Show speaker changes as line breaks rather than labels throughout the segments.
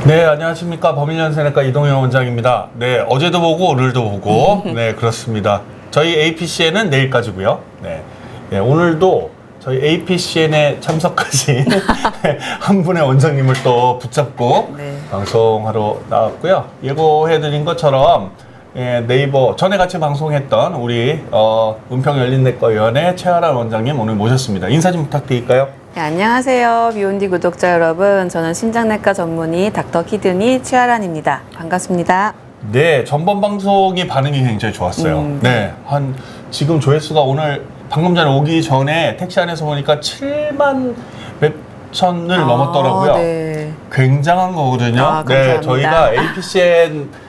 네, 안녕하십니까. 범인연세내과 이동현 원장입니다. 네, 어제도 보고 오늘도 보고 네, 그렇습니다. 저희 APCN은 내일까지고요. 네, 네, 오늘도 저희 APCN에 참석하신 한 분의 원장님을 또 붙잡고
네.
방송하러 나왔고요. 예고해드린 것처럼 네이버 전에 같이 방송했던 우리 은평열린내과위원회 최아란 원장님 오늘 모셨습니다. 인사 좀 부탁드릴까요?
네, 안녕하세요. 비욘디 구독자 여러분. 저는 신장내과 전문의 닥터 키드니 최아란입니다. 반갑습니다.
네, 전번 방송이 반응이 굉장히 좋았어요. 네, 지금 조회수가 오늘 방금 전에 오기 전에 택시 안에서 보니까 7만 몇 천을 넘었더라고요.
네.
굉장한 거거든요.
감사합니다.
네, 저희가 APCN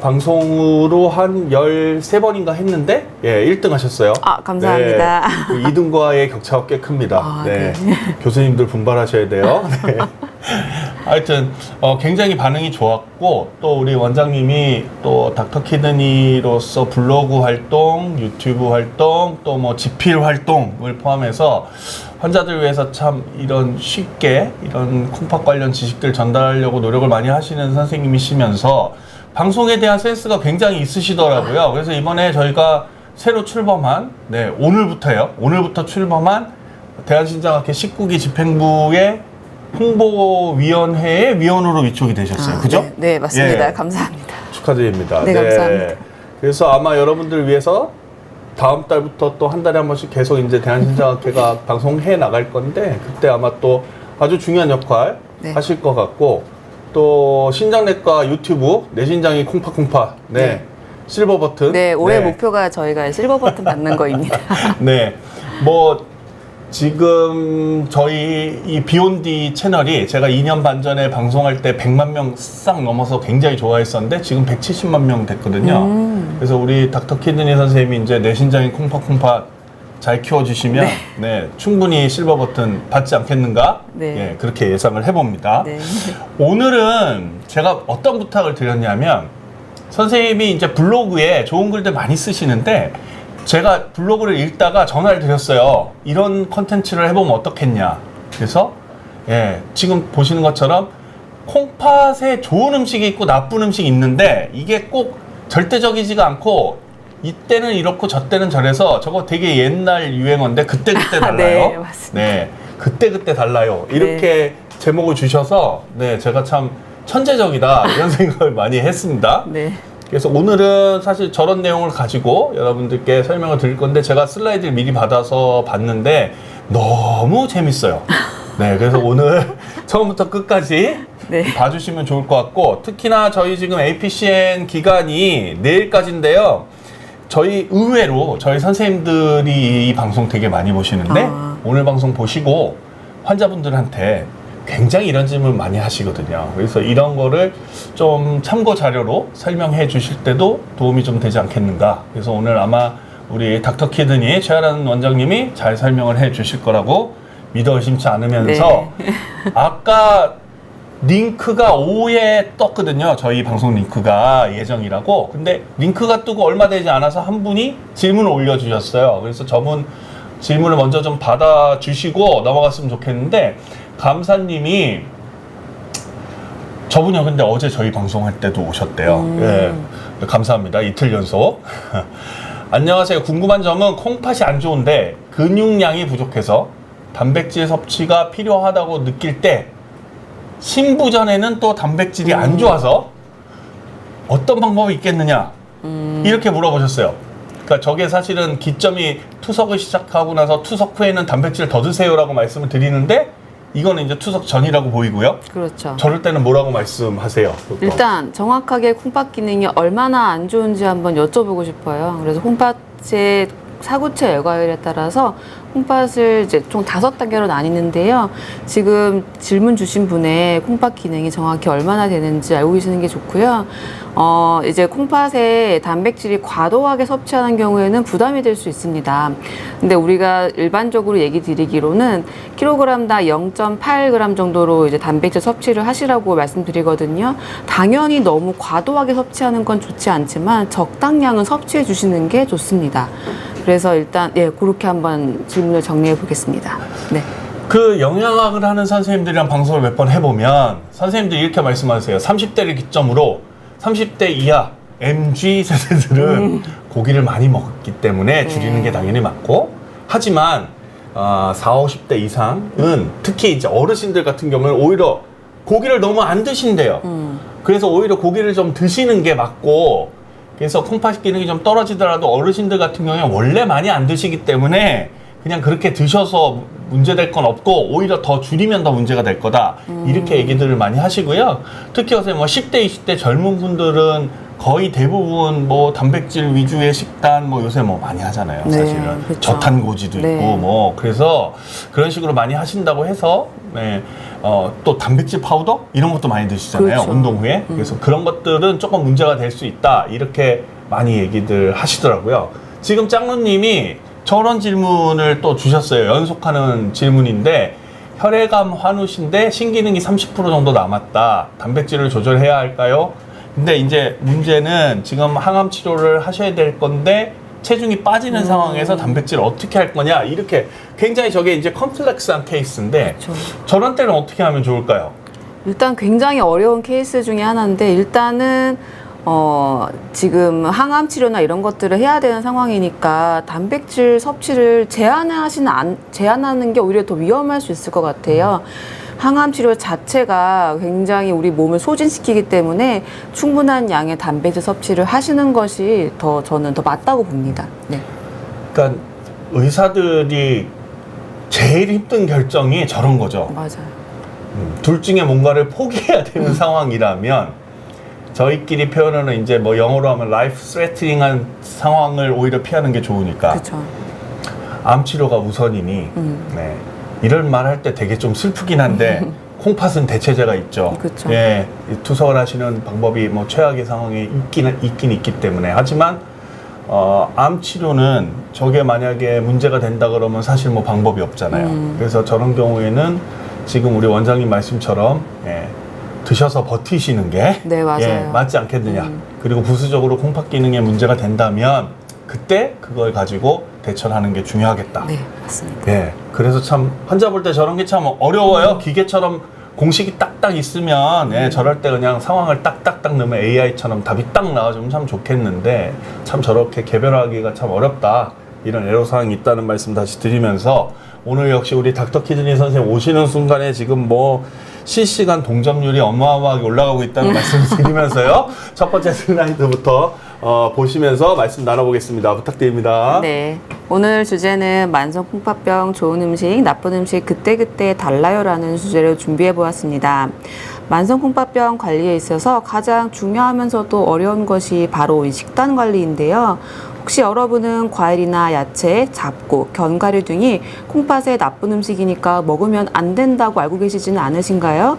방송으로 한 13번인가 했는데, 예, 1등 하셨어요.
감사합니다.
네, 그 2등과의 격차가 꽤 큽니다. 네.
네.
교수님들 분발하셔야 돼요. 네. 하여튼, 굉장히 반응이 좋았고, 또 우리 원장님이 또 닥터 키드니로서 블로그 활동, 유튜브 활동, 또 뭐 지필 활동을 포함해서 환자들 위해서 참 이런 쉽게 이런 콩팥 관련 지식들 전달하려고 노력을 많이 하시는 선생님이시면서 방송에 대한 센스가 굉장히 있으시더라고요. 그래서 이번에 저희가 새로 출범한, 네, 오늘부터 출범한 대한신장학회 19기 집행부의 홍보위원회의 위원으로 위촉이 되셨어요. 그죠?
네, 네, 맞습니다.
예.
감사합니다.
축하드립니다.
네, 감사합니다.
그래서 아마 여러분들 위해서 다음 달부터 또 한 달에 한 번씩 계속 이제 대한신장학회가 방송해 나갈 건데, 그때 아마 또 아주 중요한 역할
네.
하실 것 같고, 또 신장내과 유튜브 내 신장이 콩팥 네,
네.
실버 버튼.
네, 올해
네.
목표가 저희가 실버 버튼 받는 거입니다.
네, 뭐 지금 저희 이 비욘디 채널이 제가 2년 반 전에 방송할 때 100만 명 싹 넘어서 굉장히 좋아했었는데 지금 170만 명 됐거든요. 그래서 우리 닥터 키드니 선생님이 이제 내 신장이 콩팥 잘 키워주시면 네, 충분히 실버 버튼 받지 않겠는가?
네.
예, 그렇게 예상을 해봅니다.
네.
오늘은 제가 어떤 부탁을 드렸냐면, 선생님이 이제 블로그에 좋은 글들 많이 쓰시는데 제가 블로그를 읽다가 전화를 드렸어요. 이런 컨텐츠를 해보면 어떻겠냐. 그래서 예, 지금 보시는 것처럼 콩팥에 좋은 음식이 있고 나쁜 음식이 있는데 이게 꼭 절대적이지가 않고 이때는 이렇고 저때는 저래서, 저거 되게 옛날 유행어인데 그때그때 달라요.
네, 맞습니다.
네, 그때그때 달라요. 이렇게 제목을 주셔서 네, 제가 참 천재적이다 이런 생각을 많이 했습니다.
네.
그래서 오늘은 사실 저런 내용을 가지고 여러분들께 설명을 드릴 건데, 제가 슬라이드를 미리 받아서 봤는데 너무 재밌어요. 네, 그래서 오늘 처음부터 끝까지
네.
봐주시면 좋을 것 같고, 특히나 저희 지금 APCN 기간이 내일까지인데요. 저희 의외로 저희 선생님들이 이 방송 되게 많이 보시는데 오늘 방송 보시고 환자분들한테 굉장히 이런 질문 많이 하시거든요. 그래서 이런 거를 좀 참고 자료로 설명해 주실 때도 도움이 좀 되지 않겠는가. 그래서 오늘 아마 우리 닥터 키드니 최아란 원장님이 잘 설명을 해 주실 거라고 믿어 의심치 않으면서
네.
아까 링크가 오후에 떴거든요. 저희 방송 링크가 예정이라고. 근데 링크가 뜨고 얼마 되지 않아서 한 분이 질문을 올려주셨어요. 그래서 저분 질문을 먼저 좀 받아주시고 넘어갔으면 좋겠는데, 감사님이 저분이 근데 어제 저희 방송할 때도 오셨대요. 예, 감사합니다. 이틀 연속. 안녕하세요. 궁금한 점은 콩팥이 안 좋은데 근육량이 부족해서 단백질 섭취가 필요하다고 느낄 때 신부 전에는 또 단백질이 안 좋아서 어떤 방법이 있겠느냐, 이렇게 물어보셨어요. 그러니까 저게 사실은 기점이 투석을 시작하고 나서 투석 후에는 단백질을 더 드세요라고 말씀을 드리는데, 이거는 이제 투석 전이라고 보이고요.
그렇죠.
저럴 때는 뭐라고 말씀하세요? 보통?
일단 정확하게 콩팥 기능이 얼마나 안 좋은지 한번 여쭤보고 싶어요. 그래서 콩팥의 사구체 열과율에 따라서 콩팥을 이제 총 5단계로 나뉘는데요. 지금 질문 주신 분의 콩팥 기능이 정확히 얼마나 되는지 알고 계시는 게 좋고요. 이제 콩팥에 단백질이 과도하게 섭취하는 경우에는 부담이 될 수 있습니다. 근데 우리가 일반적으로 얘기 드리기로는 킬로그램당 0.8g 정도로 이제 단백질 섭취를 하시라고 말씀드리거든요. 당연히 너무 과도하게 섭취하는 건 좋지 않지만 적당량은 섭취해 주시는 게 좋습니다. 그래서 일단 예, 그렇게 한번 질문을 정리해 보겠습니다. 네.
그 영양학을 하는 선생님들이랑 방송을 몇 번 해보면 선생님들이 이렇게 말씀하세요. 30대를 기점으로 30대 이하 MG 세대들은 고기를 많이 먹기 때문에 줄이는 게 당연히 맞고, 하지만 40, 50대 이상은 특히 이제 어르신들 같은 경우는 오히려 고기를 너무 안 드신대요. 그래서 오히려 고기를 좀 드시는 게 맞고, 그래서 콩팥 기능이 좀 떨어지더라도 어르신들 같은 경우에 원래 많이 안 드시기 때문에 그냥 그렇게 드셔서 문제될 건 없고 오히려 더 줄이면 더 문제가 될 거다. 이렇게 얘기들을 많이 하시고요. 특히 요새 뭐 10대, 20대 젊은 분들은 거의 대부분 뭐 단백질 위주의 식단 뭐 요새 뭐 많이 하잖아요.
네,
사실은
그렇죠.
저탄고지도
네.
있고 뭐 그래서 그런 식으로 많이 하신다고 해서 네, 또 단백질 파우더 이런 것도 많이 드시잖아요.
그렇죠.
운동 후에. 그래서 그런 것들은 조금 문제가 될 수 있다. 이렇게 많이 얘기들 하시더라고요. 지금 짱루님이 저런 질문을 또 주셨어요. 연속하는 질문인데 혈액암 환우신데 신기능이 30% 정도 남았다. 단백질을 조절해야 할까요? 근데 이제 문제는 지금 항암 치료를 하셔야 될 건데 체중이 빠지는 상황에서 단백질을 어떻게 할 거냐, 이렇게 굉장히 저게 이제 컴플렉스한 케이스인데
그렇죠.
저런 때는 어떻게 하면 좋을까요?
일단 굉장히 어려운 케이스 중에 하나인데, 일단은 지금 항암 치료나 이런 것들을 해야 되는 상황이니까 단백질 섭취를 제한하는 게 오히려 더 위험할 수 있을 것 같아요. 항암 치료 자체가 굉장히 우리 몸을 소진시키기 때문에 충분한 양의 단백질 섭취를 하시는 것이 저는 더 맞다고 봅니다. 네.
그러니까 의사들이 제일 힘든 결정이 저런 거죠.
맞아요.
둘 중에 뭔가를 포기해야 되는 상황이라면 저희끼리 표현하는 이제 뭐 영어로 하면 life threatening한 상황을 오히려 피하는 게 좋으니까
그렇죠.
암 치료가 우선이니 네. 이런 말 할 때 되게 좀 슬프긴 한데 콩팥은 대체제가 있죠.
그쵸.
예, 이 투석을 하시는 방법이 뭐 최악의 상황에 있긴 있기 때문에. 하지만 암 치료는 저게 만약에 문제가 된다 그러면 사실 뭐 방법이 없잖아요. 그래서 저런 경우에는 지금 우리 원장님 말씀처럼 드셔서 버티시는 게
네, 맞아요.
맞지 않겠느냐. 그리고 부수적으로 콩팥 기능에 문제가 된다면 그때 그걸 가지고 대처를 하는 게 중요하겠다.
네, 맞습니다.
예, 그래서 참 환자 볼 때 저런 게 참 어려워요. 기계처럼 공식이 딱딱 있으면 저럴 때 그냥 상황을 딱딱딱 넣으면 AI처럼 답이 딱 나와주면 참 좋겠는데 참 저렇게 개별화하기가 참 어렵다. 이런 애로사항이 있다는 말씀 다시 드리면서 오늘 역시 우리 닥터 키드니 선생님 오시는 순간에 지금 뭐 실시간 동점률이 어마어마하게 올라가고 있다는 말씀을 드리면서요. 첫 번째 슬라이드부터 보시면서 말씀 나눠보겠습니다. 부탁드립니다.
네. 오늘 주제는 만성 콩팥병 좋은 음식, 나쁜 음식 그때그때 달라요라는 주제로 준비해 보았습니다. 만성 콩팥병 관리에 있어서 가장 중요하면서도 어려운 것이 바로 이 식단 관리인데요. 혹시 여러분은 과일이나 야채, 잡곡, 견과류 등이 콩팥에 나쁜 음식이니까 먹으면 안 된다고 알고 계시지는 않으신가요?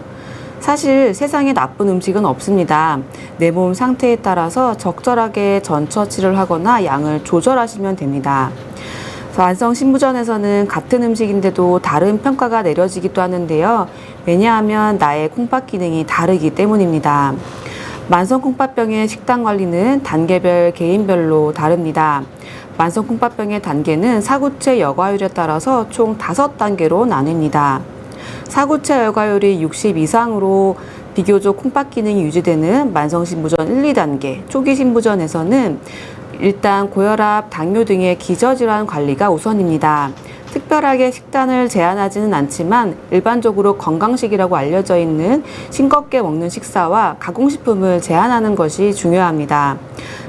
사실 세상에 나쁜 음식은 없습니다. 내 몸 상태에 따라서 적절하게 전 처치를 하거나 양을 조절하시면 됩니다. 만성 신부전에서는 같은 음식인데도 다른 평가가 내려지기도 하는데요. 왜냐하면 나의 콩팥 기능이 다르기 때문입니다. 만성 콩팥병의 식단 관리는 단계별 개인별로 다릅니다. 만성 콩팥병의 단계는 사구체 여과율에 따라서 총 5단계로 나뉩니다. 사구체 여과율이 60 이상으로 비교적 콩팥 기능이 유지되는 만성 신부전 1, 2단계, 초기 신부전에서는 일단 고혈압, 당뇨 등의 기저질환 관리가 우선입니다. 특별하게 식단을 제한하지는 않지만 일반적으로 건강식이라고 알려져 있는 싱겁게 먹는 식사와 가공식품을 제한하는 것이 중요합니다.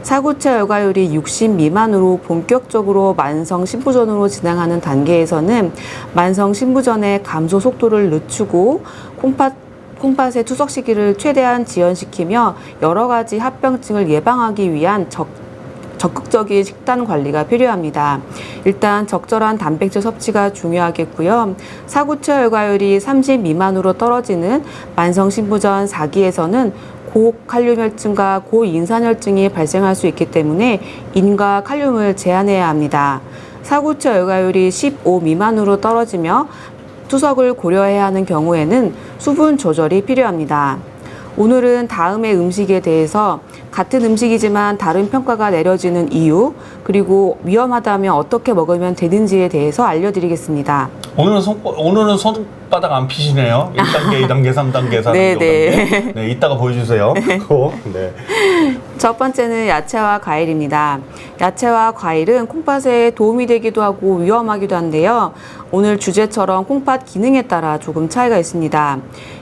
사구체 여과율이 60 미만으로 본격적으로 만성 신부전으로 진행하는 단계에서는 만성 신부전의 감소 속도를 늦추고 콩팥의 투석 시기를 최대한 지연시키며 여러 가지 합병증을 예방하기 위한 적극적인 식단 관리가 필요합니다. 일단 적절한 단백질 섭취가 중요하겠고요. 사구체 여과율이 30 미만으로 떨어지는 만성 신부전 4기에서는 고칼륨혈증과 고인산혈증이 발생할 수 있기 때문에 인과 칼륨을 제한해야 합니다. 사구체 여과율이 15 미만으로 떨어지며 투석을 고려해야 하는 경우에는 수분 조절이 필요합니다. 오늘은 다음의 음식에 대해서 같은 음식이지만 다른 평가가 내려지는 이유, 그리고 위험하다면 어떻게 먹으면 되는지에 대해서 알려드리겠습니다.
오늘은 손바닥 안 피시네요. 1단계, 2단계, 3단계, 4단계,
네,
5단계. 네, 이따가 보여주세요. 그거. 네.
첫 번째는 야채와 과일입니다. 야채와 과일은 콩팥에 도움이 되기도 하고 위험하기도 한데요. 오늘 주제처럼 콩팥 기능에 따라 조금 차이가 있습니다.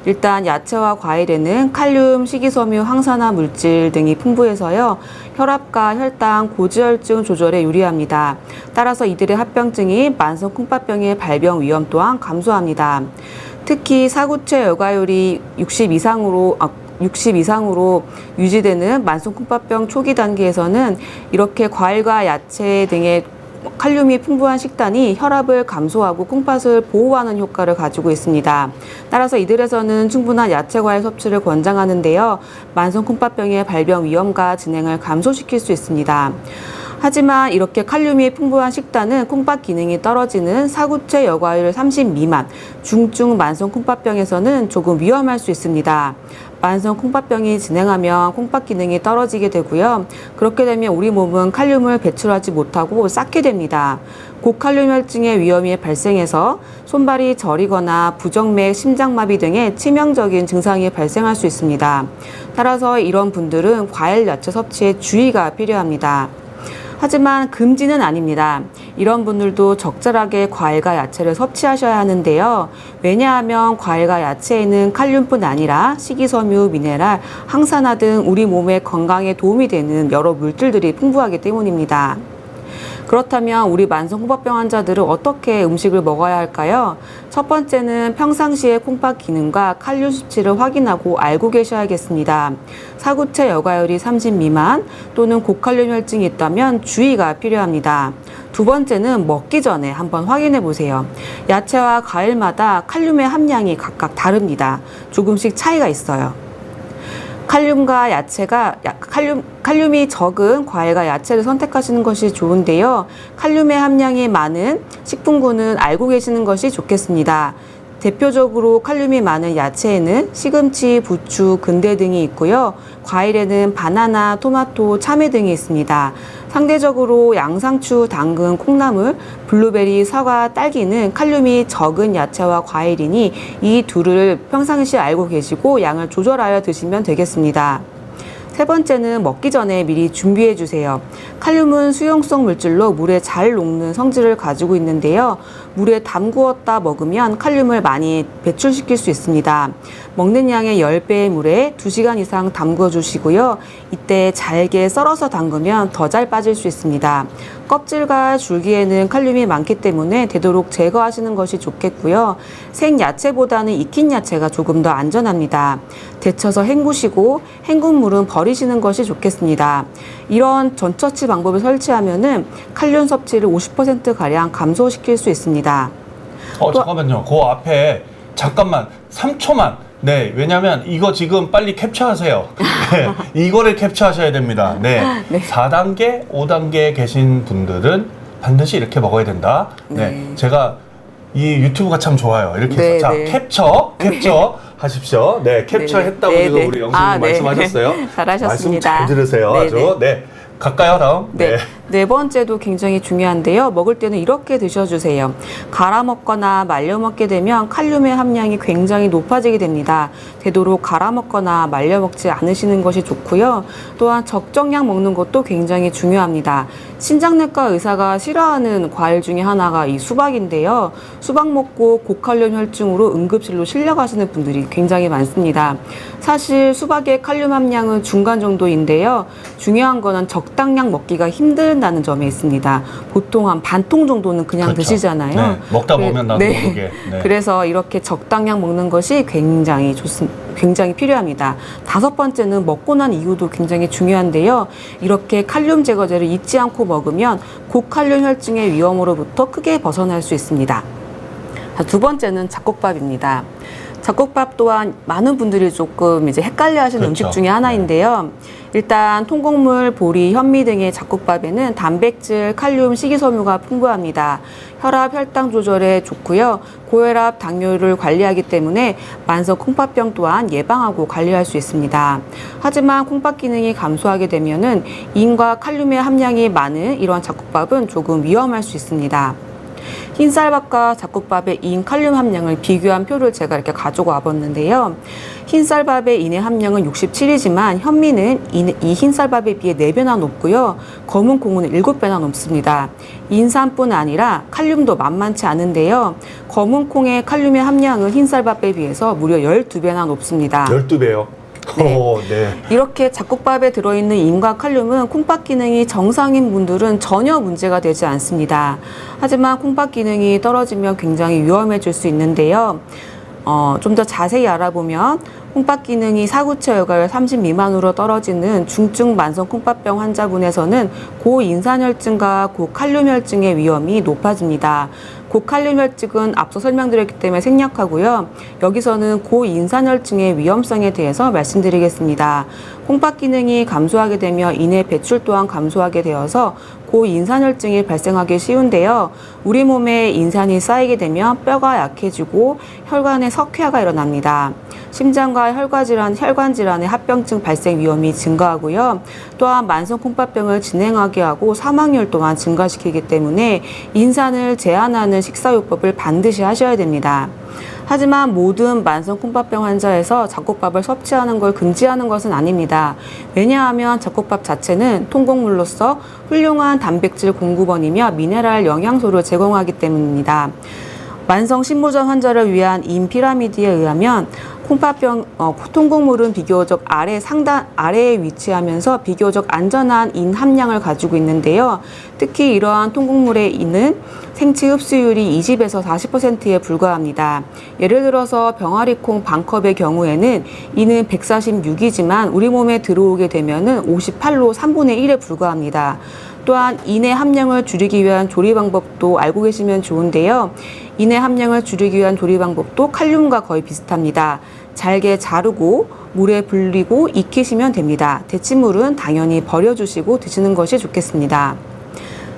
일단 야채와 과일에는 칼륨, 식이섬유, 항산화 물질 등이 풍부해서요. 혈압과 혈당, 고지혈증 조절에 유리합니다. 따라서 이들의 합병증이 만성 콩팥병의 발병 위험 또한 감소합니다. 특히 사구체 열과율이 60 이상으로 유지되는 만성 콩팥병 초기 단계에서는 이렇게 과일과 야채 등의 칼륨이 풍부한 식단이 혈압을 감소하고 콩팥을 보호하는 효과를 가지고 있습니다. 따라서 이들에서는 충분한 야채 과일 섭취를 권장하는데요. 만성 콩팥병의 발병 위험과 진행을 감소시킬 수 있습니다. 하지만 이렇게 칼륨이 풍부한 식단은 콩팥 기능이 떨어지는 사구체 열과율 30 미만, 중증 만성 콩팥병에서는 조금 위험할 수 있습니다. 만성 콩팥병이 진행하면 콩팥 기능이 떨어지게 되고요. 그렇게 되면 우리 몸은 칼륨을 배출하지 못하고 쌓게 됩니다. 고칼륨 혈증의 위험이 발생해서 손발이 저리거나 부정맥, 심장마비 등의 치명적인 증상이 발생할 수 있습니다. 따라서 이런 분들은 과일, 야채 섭취에 주의가 필요합니다. 하지만 금지는 아닙니다. 이런 분들도 적절하게 과일과 야채를 섭취하셔야 하는데요. 왜냐하면 과일과 야채에는 칼륨뿐 아니라 식이섬유, 미네랄, 항산화 등 우리 몸의 건강에 도움이 되는 여러 물질들이 풍부하기 때문입니다. 그렇다면 우리 만성 콩팥병 환자들은 어떻게 음식을 먹어야 할까요? 첫 번째는 평상시에 콩팥 기능과 칼륨 수치를 확인하고 알고 계셔야겠습니다. 사구체 열과율이 30 미만 또는 고칼륨 혈증이 있다면 주의가 필요합니다. 두 번째는 먹기 전에 한번 확인해 보세요. 야채와 과일마다 칼륨의 함량이 각각 다릅니다. 조금씩 차이가 있어요. 칼륨과 야채가 칼륨이 적은 과일과 야채를 선택하시는 것이 좋은데요. 칼륨의 함량이 많은 식품군은 알고 계시는 것이 좋겠습니다. 대표적으로 칼륨이 많은 야채에는 시금치, 부추, 근대 등이 있고요. 과일에는 바나나, 토마토, 참외 등이 있습니다. 상대적으로 양상추, 당근, 콩나물, 블루베리, 사과, 딸기는 칼륨이 적은 야채와 과일이니 이 둘을 평상시에 알고 계시고 양을 조절하여 드시면 되겠습니다. 세 번째는 먹기 전에 미리 준비해 주세요. 칼륨은 수용성 물질로 물에 잘 녹는 성질을 가지고 있는데요. 물에 담구었다 먹으면 칼륨을 많이 배출시킬 수 있습니다. 먹는 양의 10배의 물에 2시간 이상 담궈 주시고요. 이때 잘게 썰어서 담그면 더 잘 빠질 수 있습니다. 껍질과 줄기에는 칼륨이 많기 때문에 되도록 제거하시는 것이 좋겠고요. 생야채보다는 익힌 야채가 조금 더 안전합니다. 데쳐서 헹구시고 헹군 물은 버리시는 것이 좋겠습니다. 이런 전처치 방법을 설치하면은 칼륨 섭취를 50%가량 감소시킬 수 있습니다.
잠깐만요. 그 앞에 잠깐만 3초만. 네, 왜냐면 이거 지금 빨리 캡처하세요. 네, 이거를 캡처하셔야 됩니다. 네,
네.
4단계, 5단계에 계신 분들은 반드시 이렇게 먹어야 된다. 네, 제가 이 유튜브가 참 좋아요. 이렇게
네,
해서 자,
네.
캡처 하십시오. 네, 캡처했다고
네,
지금
네.
우리 영수님
네.
말씀하셨어요.
잘하셨습니다.
말씀 잘 들으세요.
네,
아주. 네. 갈까요, 다음?
네. 네 번째도 굉장히 중요한데요. 먹을 때는 이렇게 드셔주세요. 갈아 먹거나 말려 먹게 되면 칼륨의 함량이 굉장히 높아지게 됩니다. 되도록 갈아 먹거나 말려 먹지 않으시는 것이 좋고요. 또한 적정량 먹는 것도 굉장히 중요합니다. 신장내과 의사가 싫어하는 과일 중에 하나가 이 수박인데요. 수박 먹고 고칼륨 혈증으로 응급실로 실려가시는 분들이 굉장히 많습니다. 사실 수박의 칼륨 함량은 중간 정도인데요. 중요한 거는 적당량 먹기가 힘든다는 점에 있습니다. 보통 한 반통 정도는 그냥
그렇죠.
드시잖아요.
네, 먹다 보면 나도 모르게. 네.
그래서 이렇게 적당량 먹는 것이 굉장히 굉장히 필요합니다. 다섯 번째는 먹고 난 이후도 굉장히 중요한데요. 이렇게 칼륨 제거제를 잊지 않고 먹으면 고칼륨 혈증의 위험으로부터 크게 벗어날 수 있습니다. 두 번째는 잡곡밥입니다. 잡곡밥 또한 많은 분들이 조금 이제 헷갈려 하시는
그렇죠.
음식 중에 하나인데요. 일단 통곡물, 보리, 현미 등의 잡곡밥에는 단백질, 칼륨, 식이섬유가 풍부합니다. 혈압, 혈당 조절에 좋고요. 고혈압, 당뇨를 관리하기 때문에 만성 콩팥병 또한 예방하고 관리할 수 있습니다. 하지만 콩팥 기능이 감소하게 되면은 인과 칼륨의 함량이 많은 이러한 잡곡밥은 조금 위험할 수 있습니다. 흰쌀밥과 잡곡밥의 인 칼륨 함량을 비교한 표를 제가 이렇게 가지고 와봤는데요. 흰쌀밥의 인의 함량은 67이지만 현미는 이 흰쌀밥에 비해 4배나 높고요. 검은 콩은 7배나 높습니다. 인산뿐 아니라 칼륨도 만만치 않은데요. 검은 콩의 칼륨의 함량은 흰쌀밥에 비해서 무려 12배나 높습니다.
12배요?
네.
네.
이렇게 잡곡밥에 들어있는 인과 칼륨은 콩팥 기능이 정상인 분들은 전혀 문제가 되지 않습니다. 하지만 콩팥 기능이 떨어지면 굉장히 위험해질 수 있는데요. 좀 더 자세히 알아보면 콩팥 기능이 사구체 열과율 30 미만으로 떨어지는 중증 만성 콩팥병 환자분에서는 고인산혈증과 고칼륨혈증의 위험이 높아집니다. 고칼륨혈증은 앞서 설명드렸기 때문에 생략하고요. 여기서는 고인산혈증의 위험성에 대해서 말씀드리겠습니다. 콩팥 기능이 감소하게 되며 인의 배출 또한 감소하게 되어서 고인산혈증이 발생하기 쉬운데요. 우리 몸에 인산이 쌓이게 되면 뼈가 약해지고 혈관에 석회화가 일어납니다. 심장과 혈관 질환의 합병증 발생 위험이 증가하고요. 또한 만성 콩팥병을 진행하게 하고 사망률 또한 증가시키기 때문에 인산을 제한하는 식사요법을 반드시 하셔야 됩니다. 하지만 모든 만성 콩팥병 환자에서 잡곡밥을 섭취하는 걸 금지하는 것은 아닙니다. 왜냐하면 잡곡밥 자체는 통곡물로서 훌륭한 단백질 공급원이며 미네랄 영양소를 제공하기 때문입니다. 만성 신부전 환자를 위한 인 피라미드에 의하면 콩팥병 통곡물은 비교적 아래에 위치하면서 비교적 안전한 인 함량을 가지고 있는데요. 특히 이러한 통곡물의 인은 생체 흡수율이 20에서 40%에 불과합니다. 예를 들어서 병아리콩 반컵의 경우에는 인은 146이지만 우리 몸에 들어오게 되면은 58로 3분의 1에 불과합니다. 또한 인의 함량을 줄이기 위한 조리 방법도 알고 계시면 좋은데요. 인의 함량을 줄이기 위한 조리 방법도 칼륨과 거의 비슷합니다. 잘게 자르고 물에 불리고 익히시면 됩니다. 데친물은 당연히 버려주시고 드시는 것이 좋겠습니다.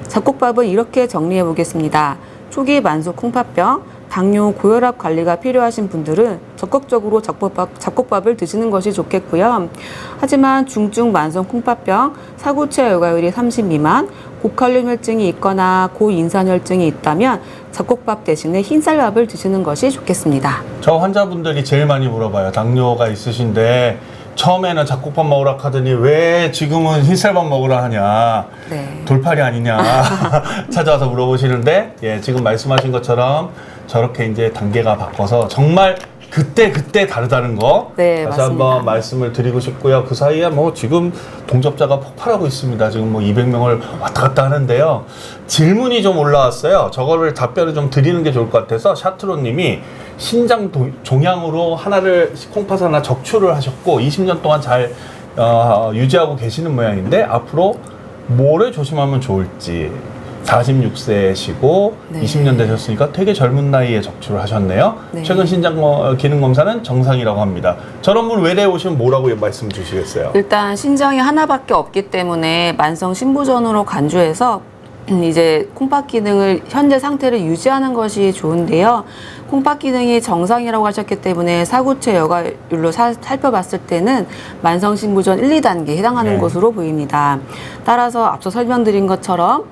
잡곡밥은 이렇게 정리해 보겠습니다. 초기 만성 콩팥병, 당뇨, 고혈압 관리가 필요하신 분들은 적극적으로 잡곡밥을 드시는 것이 좋겠고요. 하지만 중증 만성 콩팥병, 사구체 열과율이 30 미만, 고칼륨 혈증이 있거나 고인산혈증이 있다면 잡곡밥 대신에 흰쌀밥을 드시는 것이 좋겠습니다.
저 환자분들이 제일 많이 물어봐요. 당뇨가 있으신데 처음에는 잡곡밥 먹으라 하더니 왜 지금은 흰쌀밥 먹으라 하냐.
네.
돌팔이 아니냐. 찾아와서 물어보시는데, 예, 지금 말씀하신 것처럼 저렇게 이제 단계가 바꿔서 정말 그때 다르다는 거
네,
다시
맞습니다.
한번 말씀을 드리고 싶고요. 그 사이에 뭐 지금 동접자가 폭발하고 있습니다. 지금 뭐 200명을 왔다 갔다 하는데요. 질문이 좀 올라왔어요. 저거를 답변을 좀 드리는 게 좋을 것 같아서 샤트로님이 신장 종양으로 콩팥 하나 적출을 하셨고 20년 동안 잘 유지하고 계시는 모양인데 앞으로 뭐를 조심하면 좋을지. 46세시고
네.
20년 되셨으니까 되게 젊은 나이에 적출을 하셨네요.
네.
최근 신장 기능 검사는 정상이라고 합니다. 저런 분 외래에 오시면 뭐라고 말씀 주시겠어요?
일단 신장이 하나밖에 없기 때문에 만성 신부전으로 간주해서 이제 콩팥 기능을 현재 상태를 유지하는 것이 좋은데요. 콩팥 기능이 정상이라고 하셨기 때문에 사구체 열과율로 살펴봤을 때는 만성 신부전 1, 2단계에 해당하는
네.
것으로 보입니다. 따라서 앞서 설명드린 것처럼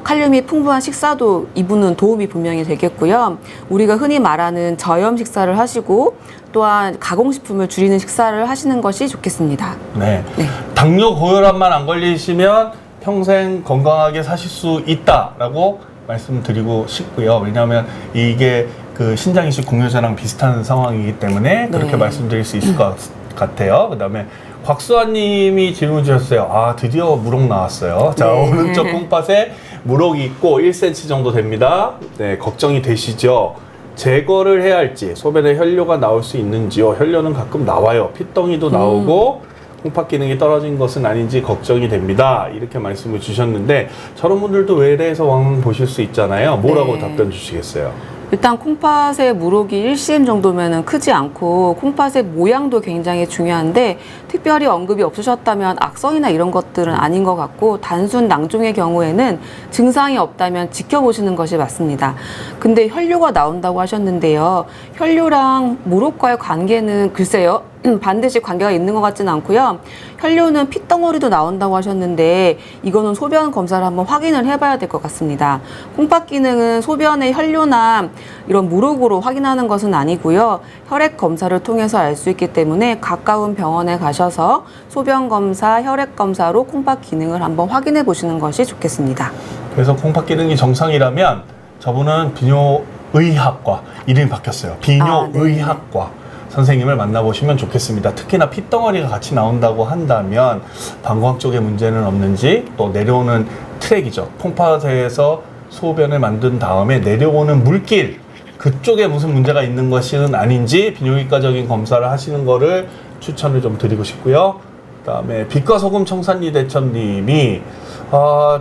칼륨이 풍부한 식사도 이분은 도움이 분명히 되겠고요. 우리가 흔히 말하는 저염 식사를 하시고 또한 가공식품을 줄이는 식사를 하시는 것이 좋겠습니다.
네.
네.
당뇨 고혈압만 안 걸리시면 평생 건강하게 사실 수 있다라고 말씀드리고 싶고요. 왜냐하면 이게 그 신장 이식 공유자랑 비슷한 상황이기 때문에 그렇게
네.
말씀드릴 수 있을 것 같아요. 그다음에 곽수아님이 질문 주셨어요. 아, 드디어 무록 나왔어요. 자,
네.
오른쪽 콩팥에 무록이 있고 1cm 정도 됩니다. 네, 걱정이 되시죠? 제거를 해야 할지, 소변에 혈뇨가 나올 수 있는지요? 혈뇨는 가끔 나와요. 핏덩이도 나오고 콩팥 기능이 떨어진 것은 아닌지 걱정이 됩니다. 이렇게 말씀을 주셨는데 저런 분들도 외래에서 왕 보실 수 있잖아요. 뭐라고
네.
답변 주시겠어요?
일단 콩팥의 무록이 1cm 정도면 크지 않고 콩팥의 모양도 굉장히 중요한데 특별히 언급이 없으셨다면 악성이나 이런 것들은 아닌 것 같고 단순 낭종의 경우에는 증상이 없다면 지켜보시는 것이 맞습니다. 근데 혈뇨가 나온다고 하셨는데요. 혈뇨랑 무록과의 관계는 글쎄요. 반드시 관계가 있는 것 같지는 않고요. 혈뇨는 핏덩어리도 나온다고 하셨는데 이거는 소변 검사를 한번 확인을 해봐야 될 것 같습니다. 콩팥 기능은 소변의 혈뇨나 이런 무록으로 확인하는 것은 아니고요. 혈액 검사를 통해서 알 수 있기 때문에 가까운 병원에 가셔서 소변 검사, 혈액 검사로 콩팥 기능을 한번 확인해 보시는 것이 좋겠습니다.
그래서 콩팥 기능이 정상이라면 저분은 비뇨의학과 이름이 바뀌었어요. 비뇨의학과 선생님을 만나보시면 좋겠습니다. 특히나 핏덩어리가 같이 나온다고 한다면 방광 쪽에 문제는 없는지, 또 내려오는 트랙이죠. 콩팥에서 소변을 만든 다음에 내려오는 물길, 그쪽에 무슨 문제가 있는 것은 아닌지 비뇨기과적인 검사를 하시는 거를 추천을 좀 드리고 싶고요. 그다음에 빛과 소금 청산리 대천님이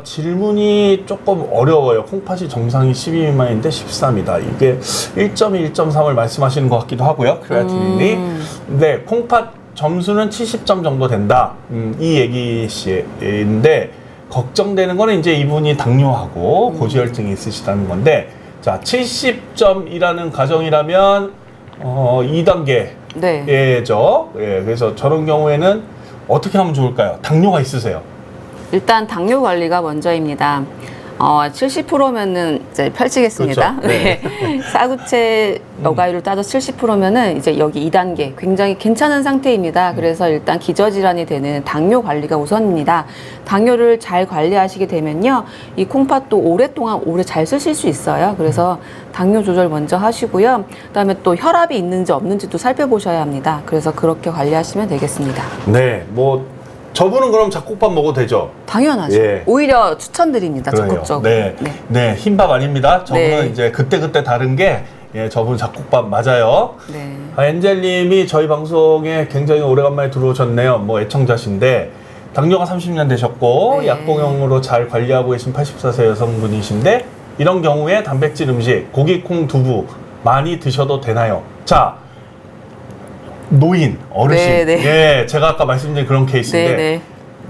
질문이 조금 어려워요. 콩팥이 정상이 12 미만인데 13이다. 이게 1.2, 1.3을 말씀하시는 것 같기도 하고요. 크레아티닌이. 네, 콩팥 점수는 70점 정도 된다. 이 얘기인데 걱정되는 거는 이제 이분이 당뇨하고 고지혈증이 있으시다는 건데, 자, 70점이라는 가정이라면 2단계죠.
네.
예, 그래서 저런 경우에는 어떻게 하면 좋을까요? 당뇨가 있으세요.
일단 당뇨 관리가 먼저입니다. 70%면은 이제 펼치겠습니다.
그렇죠. 네.
사구체 여가율을 따져 70%면은 이제 여기 2단계 굉장히 괜찮은 상태입니다. 그래서 일단 기저질환이 되는 당뇨 관리가 우선입니다. 당뇨를 잘 관리하시게 되면요, 이 콩팥도 오랫동안 오래 잘 쓰실 수 있어요. 그래서 당뇨 조절 먼저 하시고요. 그다음에 또 혈압이 있는지 없는지도 살펴보셔야 합니다. 그래서 그렇게 관리하시면 되겠습니다.
네, 뭐 저분은 그럼 잡곡밥 먹어도 되죠?
당연하죠.
예.
오히려 추천드립니다.
그래요.
적극적으로.
네, 흰밥 아닙니다. 저분은
네.
이제 그때 다른 게, 저분 잡곡밥 맞아요.
네.
엔젤님이 저희 방송에 굉장히 오래간만에 들어오셨네요. 뭐 애청자신데 당뇨가 30년 되셨고
네.
약봉형으로 잘 관리하고 계신 84세 여성분이신데, 이런 경우에 단백질 음식, 고기, 콩, 두부 많이 드셔도 되나요? 자, 노인, 어르신.
네, 네.
예, 제가 아까 말씀드린 그런 케이스인데
네.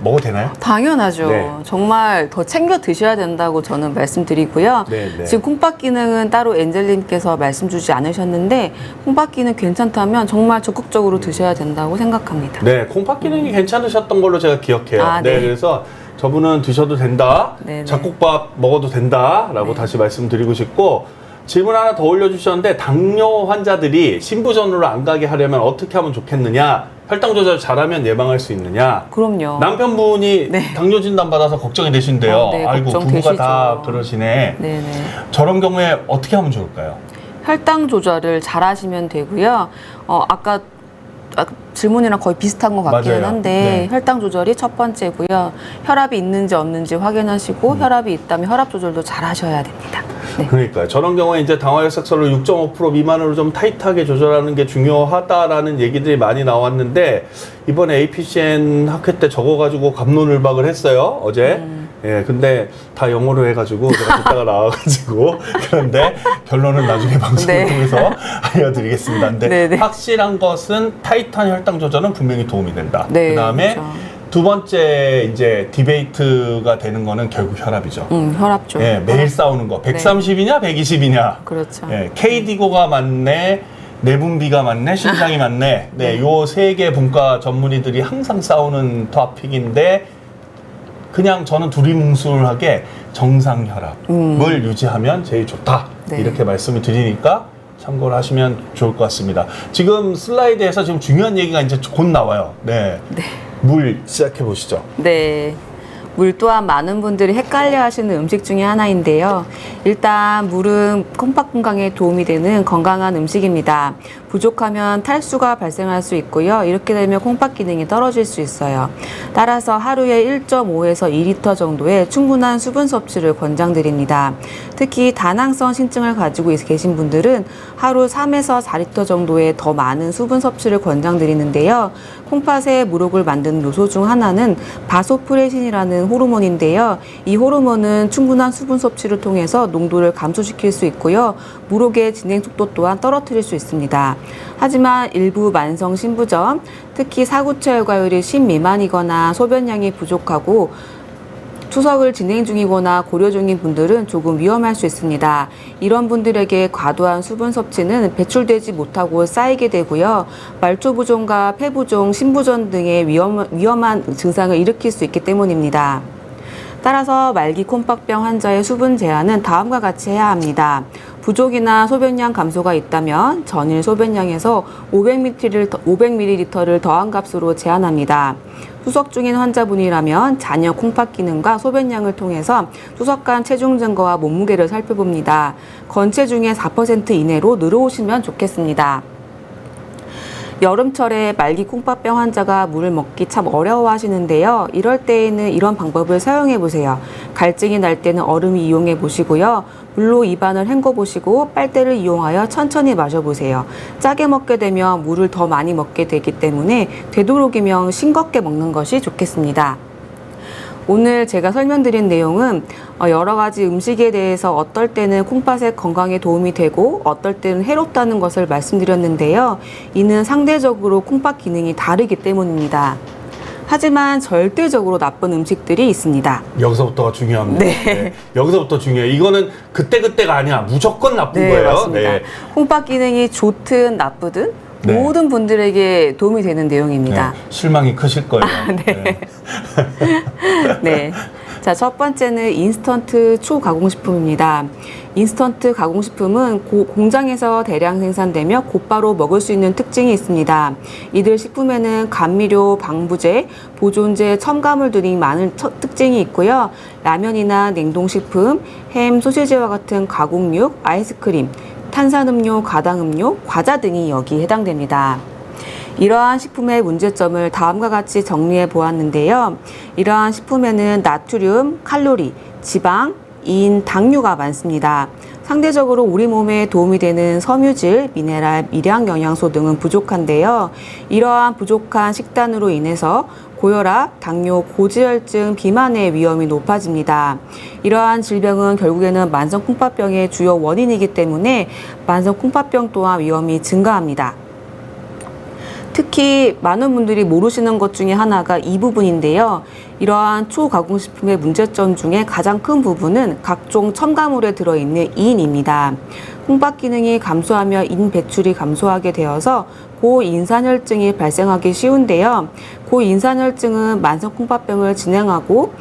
먹어도 되나요?
당연하죠.
네.
정말 더 챙겨 드셔야 된다고 저는 말씀드리고요.
네.
지금 콩팥 기능은 따로 엔젤님께서 말씀 주지 않으셨는데 콩팥 기능 괜찮다면 정말 적극적으로 드셔야 된다고 생각합니다.
네, 콩팥 기능이 괜찮으셨던 걸로 제가 기억해요.
아,
네,
네.
그래서 저분은 드셔도 된다,
네, 네.
잡곡밥 먹어도 된다라고 다시 말씀드리고 싶고, 질문 하나 더 올려주셨는데, 당뇨 환자들이 신부전으로 안 가게 하려면 어떻게 하면 좋겠느냐, 혈당 조절 잘하면 예방할 수 있느냐.
그럼요.
남편분이
네.
당뇨 진단 받아서 걱정이 되신대요.
네,
아이고, 부부가
걱정되시죠.
다 그러시네.
네네.
저런 경우에 어떻게 하면 좋을까요?
혈당 조절을 잘 하시면 되고요. 아까 질문이랑 거의 비슷한 것 같기는
맞아요.
한데
네.
혈당 조절이 첫 번째고요. 혈압이 있는지 없는지 확인하시고 혈압이 있다면 혈압 조절도 잘 하셔야 됩니다. 네.
그러니까요. 저런 경우에 이제 당화혈색소를 6.5% 미만으로 좀 타이트하게 조절하는 게 중요하다라는 얘기들이 많이 나왔는데, 이번에 APCN 학회 때 적어가지고 갑론을박을 했어요, 어제. 예, 근데 다 영어로 해가지고 제가 듣다가 나와가지고 그런데 결론은 나중에 방송을
네.
통해서 알려드리겠습니다. 근데
네네.
확실한 것은 타이트한 혈당 조절은 분명히 도움이 된다.
네,
그다음에
그렇죠.
두 번째 이제 디베이트가 되는 거는 결국 혈압이죠.
혈압 쪽.
예, 매일 싸우는 거. 130이냐, 120이냐.
그렇죠.
예, K디고가 맞네, 내분비가 맞네, 신장이 맞네. 네, 요 세 개 분과 전문의들이 항상 싸우는 토픽인데, 그냥 저는 두리뭉술하게 정상 혈압을 유지하면 제일 좋다.
네.
이렇게 말씀을 드리니까 참고를 하시면 좋을 것 같습니다. 지금 슬라이드에서 지금 중요한 얘기가 이제 곧 나와요. 네. 물 시작해 보시죠.
네. 물 또한 많은 분들이 헷갈려 하시는 음식 중에 하나인데요. 일단 물은 콩팥 건강에 도움이 되는 건강한 음식입니다. 부족하면 탈수가 발생할 수 있고요. 이렇게 되면 콩팥 기능이 떨어질 수 있어요. 따라서 하루에 1.5에서 2리터 정도의 충분한 수분 섭취를 권장드립니다. 특히 다낭성 신증을 가지고 계신 분들은 하루 3에서 4리터 정도의 더 많은 수분 섭취를 권장드리는데요. 콩팥의 무록을 만드는 요소 중 하나는 바소프레신이라는 호르몬인데요. 이 호르몬은 충분한 수분 섭취를 통해서 농도를 감소시킬 수 있고요. 무록의 진행 속도 또한 떨어뜨릴 수 있습니다. 하지만 일부 만성 신부전, 특히 사구체 혈과율이 10 미만이거나 소변량이 부족하고 투석을 진행 중이거나 고려 중인 분들은 조금 위험할 수 있습니다. 이런 분들에게 과도한 수분 섭취는 배출되지 못하고 쌓이게 되고요. 말초부종과 폐부종, 신부전 등의 위험한 증상을 일으킬 수 있기 때문입니다. 따라서 말기 콩팥병 환자의 수분 제한은 다음과 같이 해야 합니다. 부족이나 소변량 감소가 있다면 전일 소변량에서 500ml를 더한 값으로 제한합니다. 투석 중인 환자분이라면 잔여 콩팥 기능과 소변량을 통해서 투석간 체중 증가와 몸무게를 살펴봅니다. 건체 중에 4% 이내로 늘어오시면 좋겠습니다. 여름철에 말기 콩팥병 환자가 물을 먹기 참 어려워하시는데요. 이럴 때에는 이런 방법을 사용해 보세요. 갈증이 날 때는 얼음 이용해 보시고요. 물로 입안을 헹궈 보시고 빨대를 이용하여 천천히 마셔보세요. 짜게 먹게 되면 물을 더 많이 먹게 되기 때문에 되도록이면 싱겁게 먹는 것이 좋겠습니다. 오늘 제가 설명드린 내용은 여러 가지 음식에 대해서 어떨 때는 콩팥의 건강에 도움이 되고 어떨 때는 해롭다는 것을 말씀드렸는데요. 이는 상대적으로 콩팥 기능이 다르기 때문입니다. 하지만 절대적으로 나쁜 음식들이 있습니다.
여기서부터가 중요합니다.
네.
네. 여기서부터 중요해요. 이거는 그때그때가 아니야. 무조건 나쁜
네,
거예요.
맞습니다.
네.
콩팥 기능이 좋든 나쁘든
네.
모든 분들에게 도움이 되는 내용입니다.
네. 실망이 크실 거예요.
네. 네. 자, 첫 번째는 인스턴트 초가공식품입니다. 인스턴트 가공식품은 공장에서 대량 생산되며 곧바로 먹을 수 있는 특징이 있습니다. 이들 식품에는 감미료, 방부제, 보존제, 첨가물 등이 많은 특징이 있고요. 라면이나 냉동식품, 햄, 소시지와 같은 가공육, 아이스크림, 탄산음료, 가당음료, 과자 등이 여기에 해당됩니다. 이러한 식품의 문제점을 다음과 같이 정리해 보았는데요. 이러한 식품에는 나트륨, 칼로리, 지방, 인, 당류가 많습니다. 상대적으로 우리 몸에 도움이 되는 섬유질, 미네랄, 미량 영양소 등은 부족한데요. 이러한 부족한 식단으로 인해서 고혈압, 당뇨, 고지혈증, 비만의 위험이 높아집니다. 이러한 질병은 결국에는 만성 콩팥병의 주요 원인이기 때문에 만성 콩팥병 또한 위험이 증가합니다. 특히 많은 분들이 모르시는 것 중에 하나가 이 부분인데요. 이러한 초가공식품의 문제점 중에 가장 큰 부분은 각종 첨가물에 들어있는 인입니다. 콩팥 기능이 감소하며 인 배출이 감소하게 되어서 고인산혈증이 발생하기 쉬운데요. 고인산혈증은 만성 콩팥병을 진행하고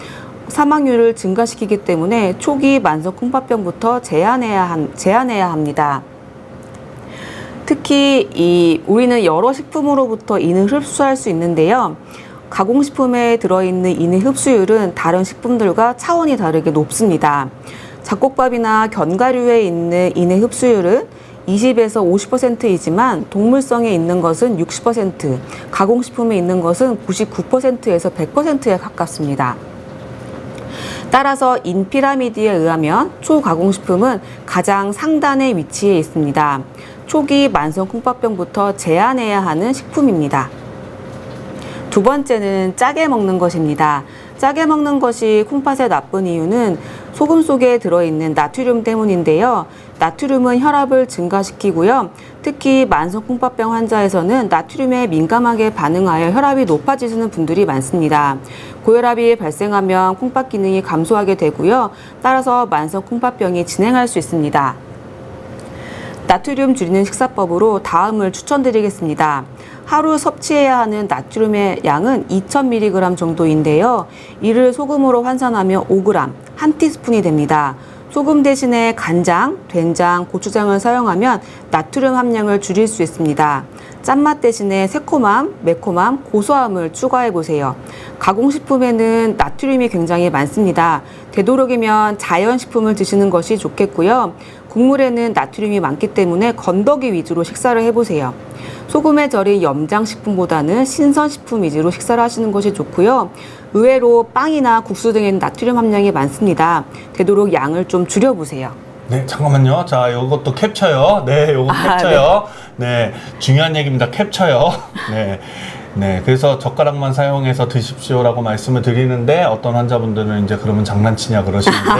사망률을 증가시키기 때문에 초기 만성 콩팥병부터 제한해야 합니다. 특히 우리는 여러 식품으로부터 인을 흡수할 수 있는데요. 가공식품에 들어있는 인의 흡수율은 다른 식품들과 차원이 다르게 높습니다. 잡곡밥이나 견과류에 있는 인의 흡수율은 20에서 50%이지만 동물성에 있는 것은 60%, 가공식품에 있는 것은 99%에서 100%에 가깝습니다. 따라서 인피라미드에 의하면 초가공식품은 가장 상단의 위치에 있습니다. 초기 만성 콩팥병부터 제한해야 하는 식품입니다. 두 번째는 짜게 먹는 것입니다. 짜게 먹는 것이 콩팥에 나쁜 이유는 소금 속에 들어있는 나트륨 때문인데요. 나트륨은 혈압을 증가시키고요. 특히 만성 콩팥병 환자에서는 나트륨에 민감하게 반응하여 혈압이 높아지시는 분들이 많습니다. 고혈압이 발생하면 콩팥 기능이 감소하게 되고요. 따라서 만성 콩팥병이 진행할 수 있습니다. 나트륨 줄이는 식사법으로 다음을 추천드리겠습니다. 하루 섭취해야 하는 나트륨의 양은 2000mg 정도인데요. 이를 소금으로 환산하면 5g, 1티스푼이 됩니다. 소금 대신에 간장, 된장, 고추장을 사용하면 나트륨 함량을 줄일 수 있습니다. 짠맛 대신에 새콤함, 매콤함, 고소함을 추가해 보세요. 가공식품에는 나트륨이 굉장히 많습니다. 되도록이면 자연식품을 드시는 것이 좋겠고요. 국물에는 나트륨이 많기 때문에 건더기 위주로 식사를 해보세요. 소금에 절인 염장식품보다는 신선식품 위주로 식사를 하시는 것이 좋고요. 의외로 빵이나 국수 등에는 나트륨 함량이 많습니다. 되도록 양을 좀 줄여보세요.
네, 잠깐만요. 자, 요것도 캡쳐요. 네, 요거 캡쳐요. 네, 중요한 얘기입니다. 캡쳐요. 네. 네, 그래서 젓가락만 사용해서 드십시오라고 말씀을 드리는데 어떤 환자분들은 이제 그러면 장난치냐 그러시는데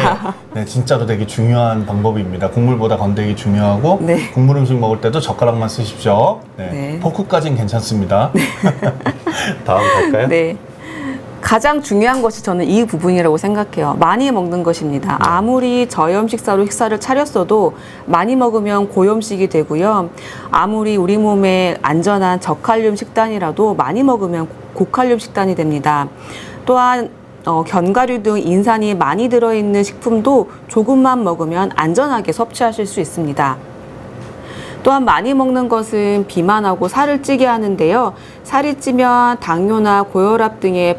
네, 진짜로 되게 중요한 방법입니다. 국물보다 건더기 중요하고
네.
국물 음식 먹을 때도 젓가락만 쓰십시오. 네,
네.
포크까지는 괜찮습니다. 다음 갈까요?
네. 가장 중요한 것이 저는 이 부분이라고 생각해요. 많이 먹는 것입니다. 아무리 저염 식사로 식사를 차렸어도 많이 먹으면 고염식이 되고요. 아무리 우리 몸에 안전한 저칼륨 식단이라도 많이 먹으면 고칼륨 식단이 됩니다. 또한 견과류 등 인산이 많이 들어있는 식품도 조금만 먹으면 안전하게 섭취하실 수 있습니다. 또한 많이 먹는 것은 비만하고 살을 찌게 하는데요. 살이 찌면 당뇨나 고혈압 등의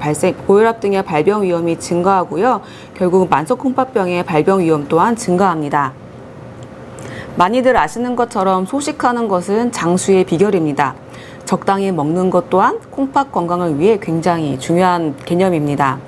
발병 위험이 증가하고요. 결국 만성 콩팥병의 발병 위험 또한 증가합니다. 많이들 아시는 것처럼 소식하는 것은 장수의 비결입니다. 적당히 먹는 것 또한 콩팥 건강을 위해 굉장히 중요한 개념입니다.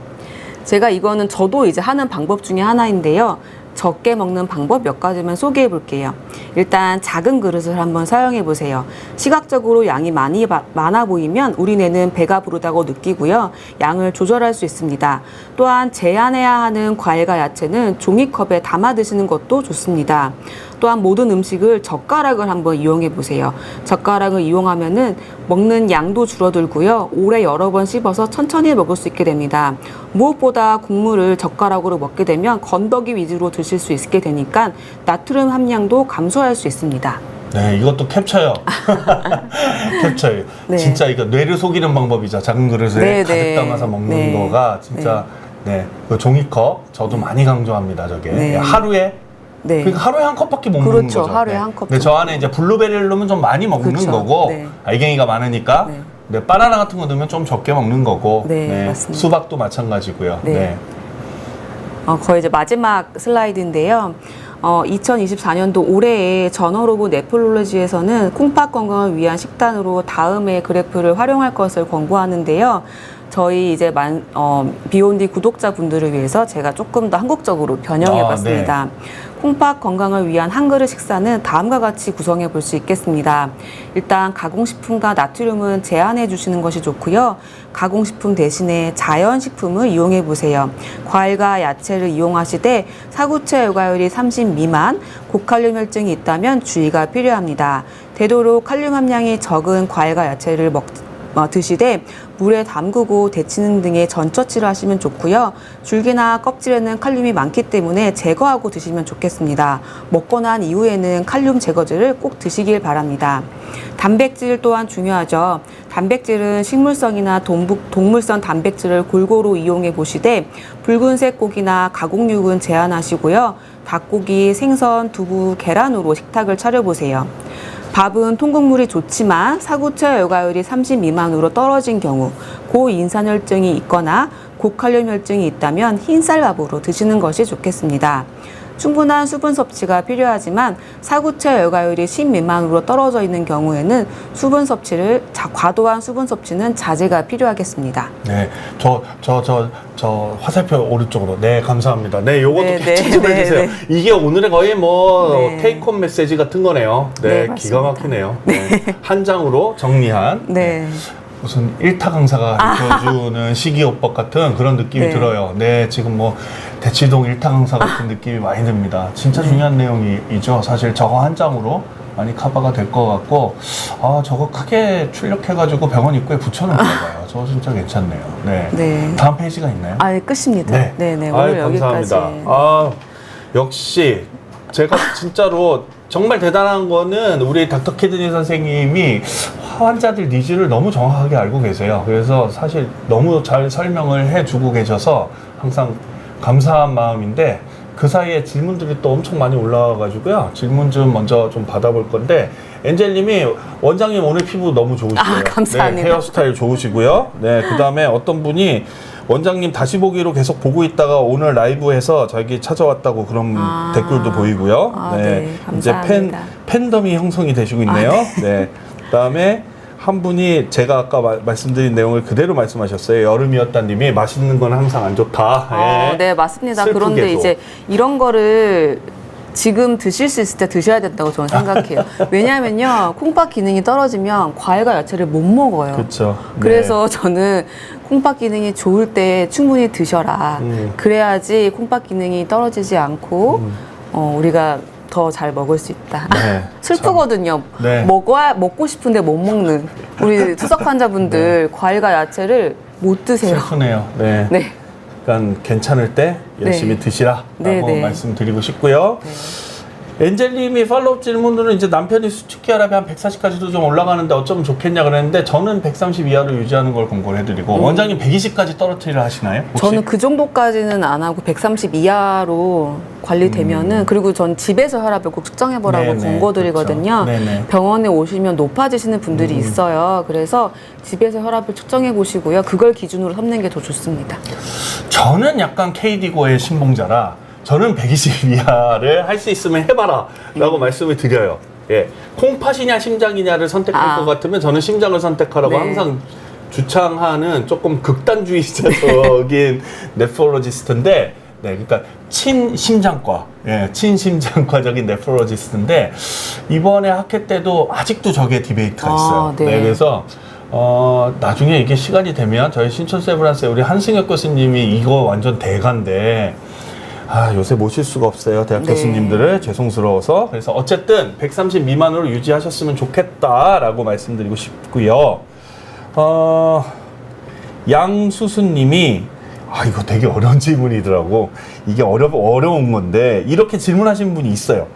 제가 이거는 저도 이제 하는 방법 중에 하나인데요. 적게 먹는 방법 몇 가지만 소개해 볼게요. 일단 작은 그릇을 한번 사용해 보세요. 시각적으로 양이 많아 보이면 우리 뇌는 배가 부르다고 느끼고요. 양을 조절할 수 있습니다. 또한 제한해야 하는 과일과 야채는 종이컵에 담아 드시는 것도 좋습니다. 또한 모든 음식을 젓가락을 한번 이용해 보세요. 젓가락을 이용하면은 먹는 양도 줄어들고요. 오래 여러 번 씹어서 천천히 먹을 수 있게 됩니다. 무엇보다 국물을 젓가락으로 먹게 되면 건더기 위주로 드실 수 있게 되니까 나트륨 함량도 감소할 수 있습니다.
네, 이것도 캡쳐요. 캡쳐요.
네.
진짜 이거 뇌를 속이는 방법이죠. 작은 그릇에
네,
가득
네.
담아서 먹는
네.
거가 진짜 그 종이컵 저도 많이 강조합니다. 저게
네.
하루에
네.
그러니까 하루에 한 컵밖에 못 먹는
그렇죠.
거죠.
하루에 한 컵
근데 저
정도.
안에 이제 블루베리를 넣으면 좀 많이 먹는
그렇죠.
거고
네.
알갱이가 많으니까
네.
네, 바나나 같은 거 넣으면 좀 적게 먹는 거고
네, 맞습니다.
수박도 마찬가지고요.
네.
네.
거의 이제 마지막 슬라이드인데요. 2024년도 올해의 저널 오브 네프롤로지에서는 콩팥 건강을 위한 식단으로 다음의 그래프를 활용할 것을 권고하는데요. 저희 이제 비욘디 구독자분들을 위해서 제가 조금 더 한국적으로 변형해 봤습니다. 콩팥 건강을 위한 한 그릇 식사는 다음과 같이 구성해 볼 수 있겠습니다. 일단 가공식품과 나트륨은 제한해 주시는 것이 좋고요. 가공식품 대신에 자연식품을 이용해 보세요. 과일과 야채를 이용하시되 사구체 열과율이 30 미만, 고칼륨 혈증이 있다면 주의가 필요합니다. 되도록 칼륨 함량이 적은 과일과 야채를 드시되 물에 담그고 데치는 등의 전처치를 하시면 좋고요. 줄기나 껍질에는 칼륨이 많기 때문에 제거하고 드시면 좋겠습니다. 먹고 난 이후에는 칼륨 제거제를 꼭 드시길 바랍니다. 단백질 또한 중요하죠. 단백질은 식물성이나 동물성 단백질을 골고루 이용해 보시되 붉은색 고기나 가공육은 제한하시고요. 닭고기, 생선, 두부, 계란으로 식탁을 차려보세요. 밥은 통곡물이 좋지만 사구체 열과율이 30 미만으로 떨어진 경우, 고인산혈증이 있거나 고칼륨 혈증이 있다면 흰쌀밥으로 드시는 것이 좋겠습니다. 충분한 수분 섭취가 필요하지만 사구체 열과율이 10 미만으로 떨어져 있는 경우에는 과도한 수분 섭취는 자제가 필요하겠습니다.
네, 저 화살표 오른쪽으로. 네, 감사합니다. 네, 요것도
네,
캡처 좀
네,
해주세요.
네.
이게 오늘의 거의
네.
테이크홈 메시지 같은 거네요. 네,
네,
기가
맞습니다.
막히네요. 네. 한 장으로 정리한.
네.
무슨 일타 강사가 가르쳐주는 식이요법 같은 그런 느낌이
네.
들어요. 네, 지금 대치동 일타 강사 같은 느낌이 많이 듭니다. 진짜 중요한 내용이죠. 사실 저거 한 장으로 많이 커버가 될 것 같고, 저거 크게 출력해가지고 병원 입구에 붙여놓은 거예요. 저거 진짜 괜찮네요. 네.
네.
다음 페이지가 있나요?
끝입니다.
네.
네, 오늘 여기까지.
감사합니다. 역시 제가 진짜로 정말 대단한 거는 우리 닥터 키드니 선생님이 환자들 니즈를 너무 정확하게 알고 계세요. 그래서 사실 너무 잘 설명을 해주고 계셔서 항상 감사한 마음인데 그 사이에 질문들이 또 엄청 많이 올라와가지고요. 질문 좀 먼저 좀 받아볼 건데 엔젤님이 원장님 오늘 피부 너무 좋으시고요.
감사합니다.
네, 헤어스타일 좋으시고요. 네, 그 다음에 어떤 분이 원장님 다시 보기로 계속 보고 있다가 오늘 라이브에서 자기 찾아왔다고 그런 댓글도 보이고요.
네,
이제
감사합니다.
팬덤이 형성이 되시고 있네요. 네. 그다음에 한 분이 제가 아까 말씀드린 내용을 그대로 말씀하셨어요. 여름이었다님이 맛있는 건 항상 안 좋다.
네, 맞습니다.
슬프게도.
그런데 이제 이런 거를 지금 드실 수 있을 때 드셔야 된다고 저는 생각해요. 왜냐하면요, 콩팥 기능이 떨어지면 과일과 야채를 못 먹어요.
그렇죠.
그래서 저는 콩팥 기능이 좋을 때 충분히 드셔라. 그래야지 콩팥 기능이 떨어지지 않고 우리가 더 잘 먹을 수 있다.
네,
슬프거든요.
네.
먹고 싶은데 못 먹는 우리 투석 환자분들 과일과 야채를 못 드세요.
슬프네요. 네.
네.
그러니까 괜찮을 때 열심히
네.
드시라라고
네, 네.
말씀드리고 싶고요.
네.
엔젤님이 팔로업 질문으로는 이제 남편이 수축기 혈압이 한 140까지도 좀 올라가는데 어쩌면 좋겠냐 그랬는데 저는 130 이하로 유지하는 걸 권고를 해드리고 원장님 120까지 떨어뜨리려 하시나요? 혹시?
저는 그 정도까지는 안 하고 130 이하로 관리되면은 그리고 전 집에서 혈압을 꼭 측정해보라고
네네,
권고드리거든요.
그렇죠. 네네.
병원에 오시면 높아지시는 분들이 있어요. 그래서 집에서 혈압을 측정해 보시고요. 그걸 기준으로 삼는 게 더 좋습니다.
저는 약간 KD고의 신봉자라 저는 120 이하를 할 수 있으면 해봐라 라고 말씀을 드려요. 예. 콩팥이냐 심장이냐를 선택할 것 같으면 저는 심장을 선택하라고
네.
항상 주창하는 조금 극단주의자적인 네프롤로지스트인데 네, 그러니까 친심장과, 예, 친심장과적인 네프롤로지스트인데 이번에 학회 때도 아직도 저게 디베이트가 있어요.
네.
네, 그래서 나중에 이게 시간이 되면 저희 신촌 세브란스에 우리 한승혁 교수님이 이거 완전 대가인데 요새 모실 수가 없어요. 대학
네.
교수님들을 죄송스러워서. 그래서 어쨌든 130 미만으로 유지하셨으면 좋겠다라고 말씀드리고 싶고요. 양수수님이 이거 되게 어려운 질문이더라고. 이게 어려운 건데 이렇게 질문하신 분이 있어요.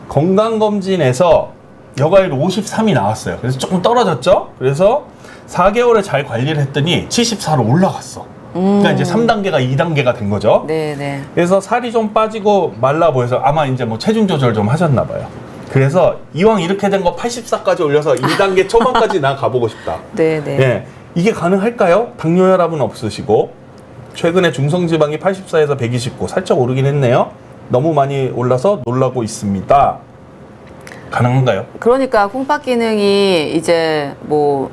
건강검진에서 여과일 53이 나왔어요. 그래서 조금 떨어졌죠. 그래서 4개월을 잘 관리를 했더니 74로 올라갔어. 그러니까 이제 3단계가 2단계가 된 거죠.
네네.
그래서 살이 좀 빠지고 말라 보여서 아마 이제 뭐 체중 조절 좀 하셨나 봐요. 그래서 이왕 이렇게 된 거 84까지 올려서 2단계 초반까지 나 가보고 싶다.
네네.
예, 이게 가능할까요? 당뇨혈압은 없으시고 최근에 중성지방이 84에서 129 살짝 오르긴 했네요. 너무 많이 올라서 놀라고 있습니다. 가능한가요?
그러니까 콩팥 기능이 이제 뭐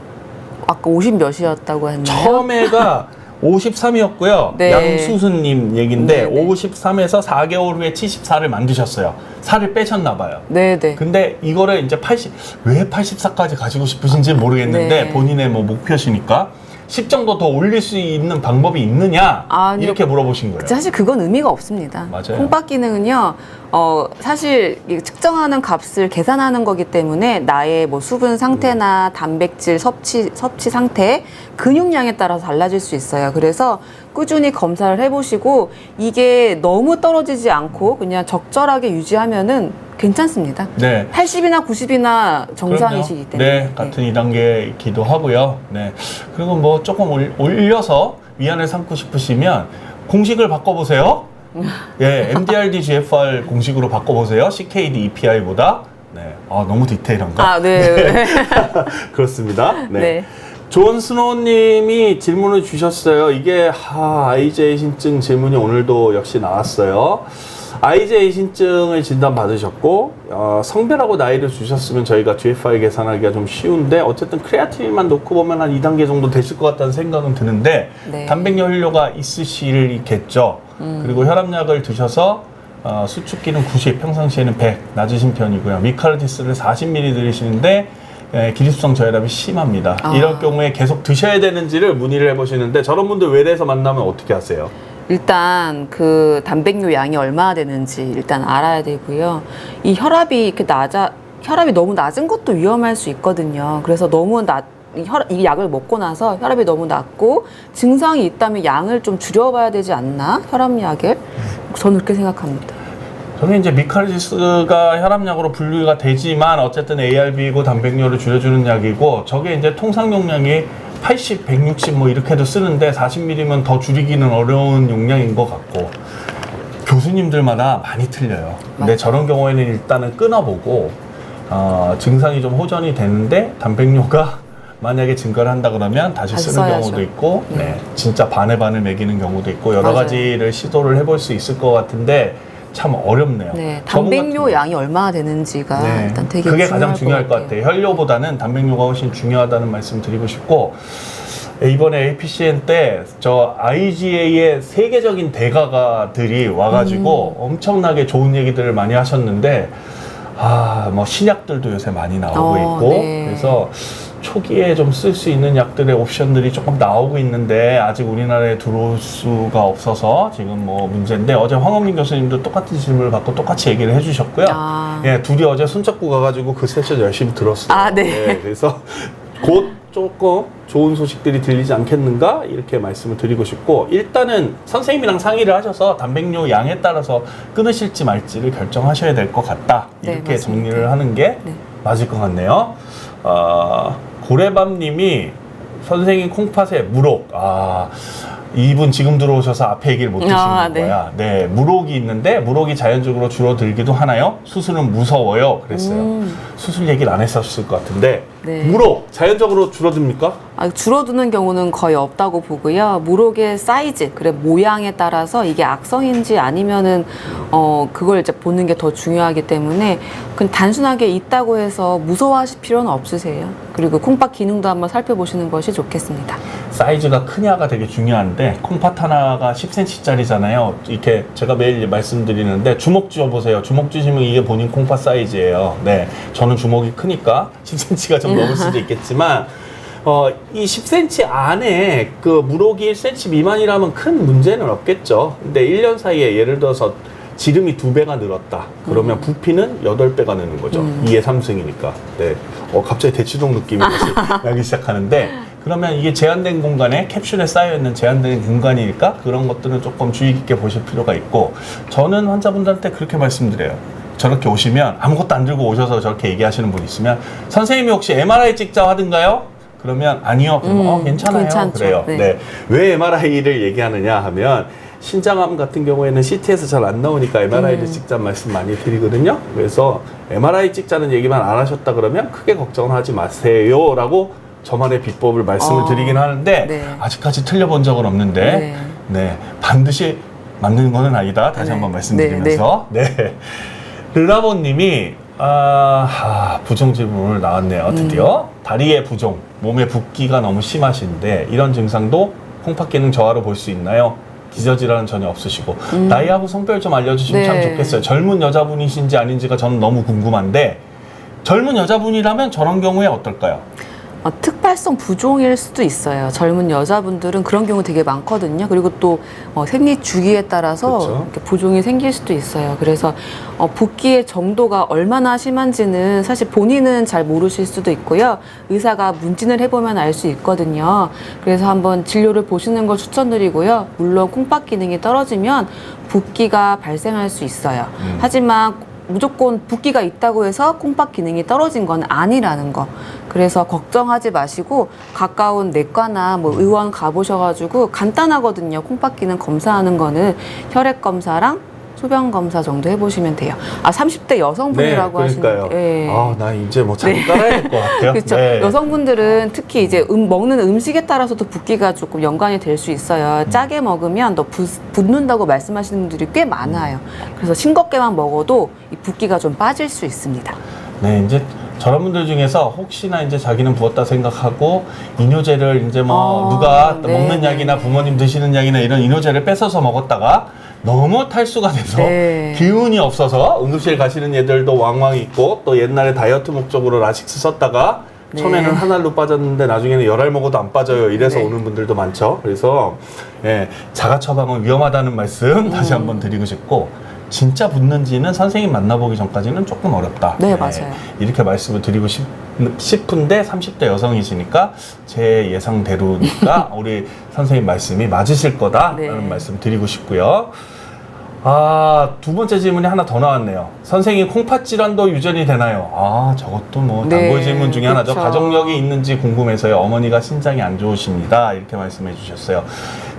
아까 50 몇이었다고 했나요?
처음에가 53이었고요.
네.
양수수님 얘긴데
네네.
53에서 4개월 후에 74를 만드셨어요. 살을 빼셨나 봐요.
네네.
근데 이거를 이제 왜 84까지 가지고 싶으신지 모르겠는데
네.
본인의 뭐 목표시니까 10 정도 더 올릴 수 있는 방법이 있느냐
아니요.
이렇게 물어보신 거예요.
사실 그건 의미가 없습니다.
맞아요.
콩팥 기능은요, 사실 이 측정하는 값을 계산하는 거기 때문에 나의 뭐 수분 상태나 단백질 섭취 상태, 근육량에 따라서 달라질 수 있어요. 그래서 꾸준히 검사를 해보시고 이게 너무 떨어지지 않고 그냥 적절하게 유지하면은 괜찮습니다.
네.
80이나 90이나 정상이시기
그럼요.
때문에.
네, 같은 2단계이기도 하고요. 네. 그리고 뭐 조금 올려서 위안을 삼고 싶으시면 공식을 바꿔보세요. 예, MDRD GFR 공식으로 바꿔보세요. CKD EPI보다. 네. 너무 디테일한가?
네.
그렇습니다. 네.
네.
존 스노우님이 질문을 주셨어요. 이게 IJ 신증 질문이 오늘도 역시 나왔어요. IJ 신증을 진단 받으셨고 성별하고 나이를 주셨으면 저희가 GFR 계산하기가 좀 쉬운데 어쨌든 크레아틴만 놓고 보면 한 2단계 정도 되실 것 같다는 생각은 드는데
네.
단백뇨 혈뇨가 있으시겠죠. 그리고 혈압약을 드셔서 수축기는 90, 평상시에는 100 낮으신 편이고요. 미카르디스를 40ml 들이시는데 기립성 저혈압이 심합니다. 이럴 경우에 계속 드셔야 되는지를 문의를 해보시는데 저런 분들 외래에서 만나면 어떻게 하세요?
일단 그 단백뇨 양이 얼마나 되는지 일단 알아야 되고요. 이 혈압이 이렇게 혈압이 너무 낮은 것도 위험할 수 있거든요. 그래서 너무 이 약을 먹고 나서 혈압이 너무 낮고 증상이 있다면 양을 좀 줄여봐야 되지 않나? 혈압약을? 저는 그렇게 생각합니다.
저게 이제 미카르디스가 혈압약으로 분류가 되지만 어쨌든 ARB이고 단백뇨를 줄여주는 약이고 저게 이제 통상 용량이 80, 160 뭐 이렇게도 쓰는데 40ml면 더 줄이기는 어려운 용량인 것 같고 교수님들마다 많이 틀려요. 근데 저런 경우에는 일단은 끊어보고 증상이 좀 호전이 되는데 단백뇨가 만약에 증가를 한다 그러면 다시 쓰는
써야죠.
경우도 있고
네.
진짜 반의 반을 먹이는 경우도 있고 여러
맞아요.
가지를 시도를 해볼 수 있을 것 같은데 참 어렵네요.
네,
저분
단백뇨
같은
양이 얼마나 되는지가
네,
일단 되게
그게 가장 중요할 것
같아요.
같아요. 혈뇨보다는 단백뇨가 훨씬 중요하다는 말씀 드리고 싶고 이번에 APCN 때 저 IGA의 세계적인 대가들이 와가지고 엄청나게 좋은 얘기들을 많이 하셨는데 뭐 신약들도 요새 많이 나오고 있고
네.
그래서 초기에 좀 쓸 수 있는 약들의 옵션들이 조금 나오고 있는데 아직 우리나라에 들어올 수가 없어서 지금 뭐 문제인데 어제 황원민 교수님도 똑같은 질문을 받고 똑같이 얘기를 해주셨고요. 예, 둘이 어제 손 잡고 가가지고 그 세션 열심히 들었어요.
아, 네.
그래서 곧 조금 좋은 소식들이 들리지 않겠는가 이렇게 말씀을 드리고 싶고 일단은 선생님이랑 상의를 하셔서 단백뇨 양에 따라서 끊으실지 말지를 결정하셔야 될 것 같다.
네,
이렇게
맞습니다.
정리를 하는 게
네.
맞을 것 같네요. 고래밤님이 선생님 콩팥에 무록. 이분 지금 들어오셔서 앞에 얘기를 못 드시는
네.
거야. 네, 무록이 있는데 무록이 자연적으로 줄어들기도 하나요? 수술은 무서워요. 그랬어요. 수술 얘기를 안 했었을 것 같은데
네.
무록 자연적으로 줄어듭니까?
줄어드는 경우는 거의 없다고 보고요. 무록의 사이즈, 그래 모양에 따라서 이게 악성인지 아니면은 그걸 이제 보는 게 더 중요하기 때문에 그냥 단순하게 있다고 해서 무서워하실 필요는 없으세요. 그리고 콩팥 기능도 한번 살펴보시는 것이 좋겠습니다.
사이즈가 크냐가 되게 중요한데 콩팥 하나가 10cm짜리잖아요. 이렇게 제가 매일 말씀드리는데 주먹 쥐어보세요. 주먹 쥐시면 이게 본인 콩팥 사이즈예요. 네, 저는 주먹이 크니까 10cm가 좀 넘을 수도 있겠지만 이 10cm 안에 그 무록이 1cm 미만이라면 큰 문제는 없겠죠. 근데 1년 사이에 예를 들어서 지름이 2배가 늘었다. 그러면 부피는 8배가 느는 거죠. 2의 3승이니까. 네. 갑자기 대치동 느낌이 다시 나기 시작하는데 그러면 이게 제한된 공간에 캡슐에 쌓여있는 제한된 공간이니까 그런 것들은 조금 주의 깊게 보실 필요가 있고 저는 환자분들한테 그렇게 말씀드려요. 저렇게 오시면 아무것도 안 들고 오셔서 저렇게 얘기하시는 분 있으면 선생님이 혹시 MRI 찍자 하던가요? 그러면 아니요. 그러면 괜찮아요.
괜찮죠.
그래요.
네.
네. 왜 MRI를 얘기하느냐 하면 신장암 같은 경우에는 CT에서 잘 안 나오니까 MRI를 찍자는 말씀 많이 드리거든요. 그래서 MRI 찍자는 얘기만 안 하셨다 그러면 크게 걱정은 하지 마세요 라고 저만의 비법을 말씀을 드리긴 하는데
네.
아직까지 틀려본 적은 없는데 네. 반드시 맞는 거는 아니다. 다시
네.
한번 말씀드리면서 네. 르라보님이 부종 질문을 나왔네요. 드디어 다리의 부종, 몸의 붓기가 너무 심하신데 이런 증상도 콩팥 기능 저하로 볼 수 있나요? 기저질환은 전혀 없으시고 나이하고 성별 좀 알려주시면
네.
참 좋겠어요. 젊은 여자분이신지 아닌지가 저는 너무 궁금한데 젊은 여자분이라면 저런 경우에 어떨까요?
특발성 부종일 수도 있어요. 젊은 여자분들은 그런 경우 되게 많거든요. 그리고 또 생리 주기에 따라서
그렇죠.
이렇게 부종이 생길 수도 있어요. 그래서 붓기의 정도가 얼마나 심한지는 사실 본인은 잘 모르실 수도 있고요. 의사가 문진을 해보면 알 수 있거든요. 그래서 한번 진료를 보시는 걸 추천드리고요. 물론 콩팥 기능이 떨어지면 붓기가 발생할 수 있어요. 하지만 무조건 붓기가 있다고 해서 콩팥 기능이 떨어진 건 아니라는 거. 그래서 걱정하지 마시고 가까운 내과나 뭐 의원 가보셔가지고 간단하거든요. 콩팥 기능 검사하는 거는 혈액 검사랑 소변 검사 정도 해보시면 돼요. 30대 여성분이라고
그러니까요.
하시는데.
나 이제 뭐 잘 깔아야 될 것 같아요.
그렇죠.
네.
여성분들은 특히 이제 먹는 음식에 따라서도 붓기가 조금 연관이 될 수 있어요. 짜게 먹으면 더 붓는다고 말씀하시는 분들이 꽤 많아요. 그래서 싱겁게만 먹어도 이 붓기가 좀 빠질 수 있습니다.
네, 이제 저런 분들 중에서 혹시나 이제 자기는 부었다 생각하고 이뇨제를 이제 누가 또
네,
먹는
네.
약이나 부모님 드시는 약이나 이런 이뇨제를 뺏어서 먹었다가 너무 탈수가 돼서
네.
기운이 없어서 응급실 가시는 애들도 왕왕 있고 또 옛날에 다이어트 목적으로 라식스 썼다가
네.
처음에는 한 알로 빠졌는데 나중에는 10알 먹어도 안 빠져요. 이래서
네.
오는 분들도 많죠. 그래서 자가 처방은 위험하다는 말씀 다시 한번 드리고 싶고 진짜 붓는지는 선생님 만나보기 전까지는 조금 어렵다.
네, 맞아요.
이렇게 말씀을 드리고 싶은데 30대 여성이시니까 제 예상대로니까 우리 선생님 말씀이 맞으실 거다라는
네.
말씀 드리고 싶고요. 두 번째 질문이 하나 더 나왔네요. 선생님 콩팥 질환도 유전이 되나요? 저것도 뭐 단골
네,
질문 중에 하나죠.
그쵸.
가족력이 있는지 궁금해서요. 어머니가 신장이 안 좋으십니다. 이렇게 말씀해 주셨어요.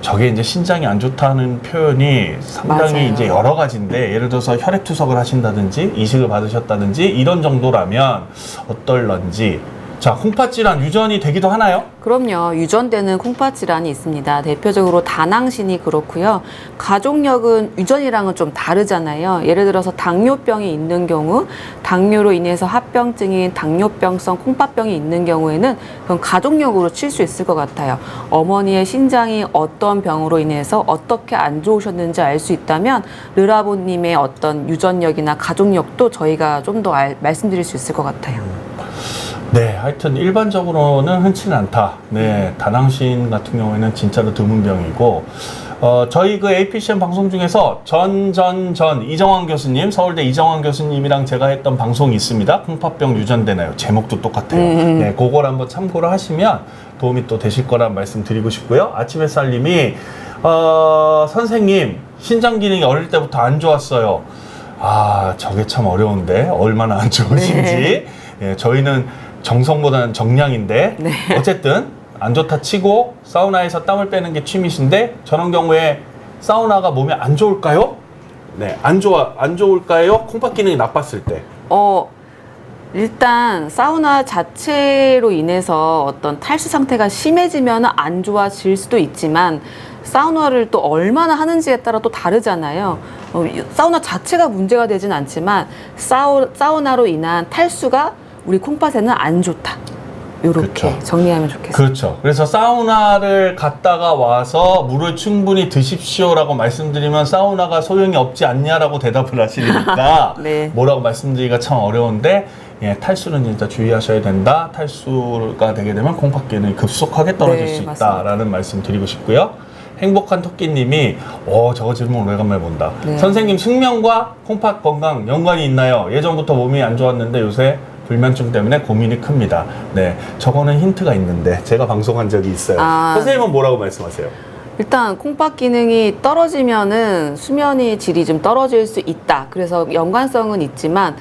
저게 이제 신장이 안 좋다는 표현이 상당히
맞아요.
이제 여러 가지인데 예를 들어서 혈액 투석을 하신다든지 이식을 받으셨다든지 이런 정도라면 어떨런지. 자, 콩팥 질환 유전이 되기도 하나요?
그럼요. 유전되는 콩팥 질환이 있습니다. 대표적으로 다낭신이 그렇고요. 가족력은 유전이랑은 좀 다르잖아요. 예를 들어서 당뇨병이 있는 경우, 당뇨로 인해서 합병증인 당뇨병성 콩팥병이 있는 경우에는 그건 가족력으로 칠 수 있을 것 같아요. 어머니의 신장이 어떤 병으로 인해서 어떻게 안 좋으셨는지 알 수 있다면 르라보님의 어떤 유전력이나 가족력도 저희가 좀 더 말씀드릴 수 있을 것 같아요.
네, 하여튼 일반적으로는 흔치는 않다. 네, 다낭신 같은 경우에는 진짜로 드문 병이고, 저희 그 APCM 방송 중에서 이정환 교수님, 서울대 이정환 교수님이랑 제가 했던 방송이 있습니다. 콩팥병 유전되나요? 제목도 똑같아요. 네, 그걸 한번 참고를 하시면 도움이 또 되실 거란 말씀 드리고 싶고요. 아침 햇살님이, 선생님, 신장 기능이 어릴 때부터 안 좋았어요. 아, 저게 참 어려운데, 얼마나 안 좋으신지. 네, 저희는 정성보다는 정량인데
네.
어쨌든 안 좋다 치고 사우나에서 땀을 빼는 게 취미신데 저런 경우에 사우나가 몸에 안 좋을까요? 네, 안 좋을까요? 콩팥 기능이 나빴을 때.
일단 사우나 자체로 인해서 어떤 탈수 상태가 심해지면 안 좋아질 수도 있지만 사우나를 또 얼마나 하는지에 따라 또 다르잖아요. 사우나 자체가 문제가 되진 않지만 사우나로 인한 탈수가 우리 콩팥에는 안 좋다. 이렇게
그렇죠.
정리하면 좋겠습니다.
그렇죠. 그래서 사우나를 갔다가 와서 물을 충분히 드십시오라고 말씀드리면 사우나가 소용이 없지 않냐라고 대답을 하시니까
네.
뭐라고 말씀드리기가 참 어려운데 예, 탈수는 진짜 주의하셔야 된다. 탈수가 되게 되면 콩팥 기능이 급속하게 떨어질
네,
수
맞습니다.
있다라는 말씀 드리고 싶고요. 행복한 토끼님이 저거 질문 오래간만에 본다.
네.
선생님 숙면과 콩팥 건강 연관이 있나요? 예전부터 몸이 안 좋았는데 요새 불면증 때문에 고민이 큽니다. 네, 저거는 힌트가 있는데 제가 방송한 적이 있어요. 선생님은 뭐라고 말씀하세요?
일단 콩팥 기능이 떨어지면은 수면의 질이 좀 떨어질 수 있다. 그래서 연관성은 있지만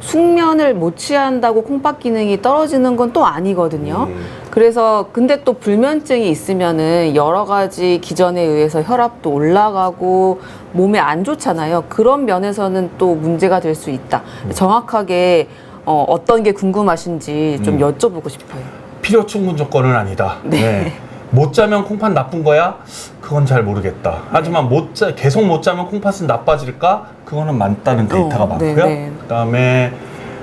숙면을 못 취한다고 콩팥 기능이 떨어지는 건 또 아니거든요. 그래서 근데 또 불면증이 있으면은 여러 가지 기전에 의해서 혈압도 올라가고 몸에 안 좋잖아요. 그런 면에서는 또 문제가 될 수 있다. 정확하게 어떤 게 궁금하신지 좀 여쭤보고 싶어요.
필요 충분 조건은 아니다.
네.
못 자면 콩팥 나쁜 거야? 그건 잘 모르겠다. 하지만 계속 못 자면 콩팥은 나빠질까? 그거는 맞다는 데이터가 많고요.
네.
그다음에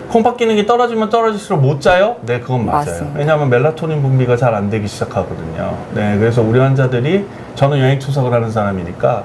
콩팥 기능이 떨어지면 떨어질수록 못 자요? 네, 그건 맞아요.
맞습니다.
왜냐하면 멜라토닌 분비가 잘 안 되기 시작하거든요. 네, 그래서 우리 환자들이 저는 여행 투석을 하는 사람이니까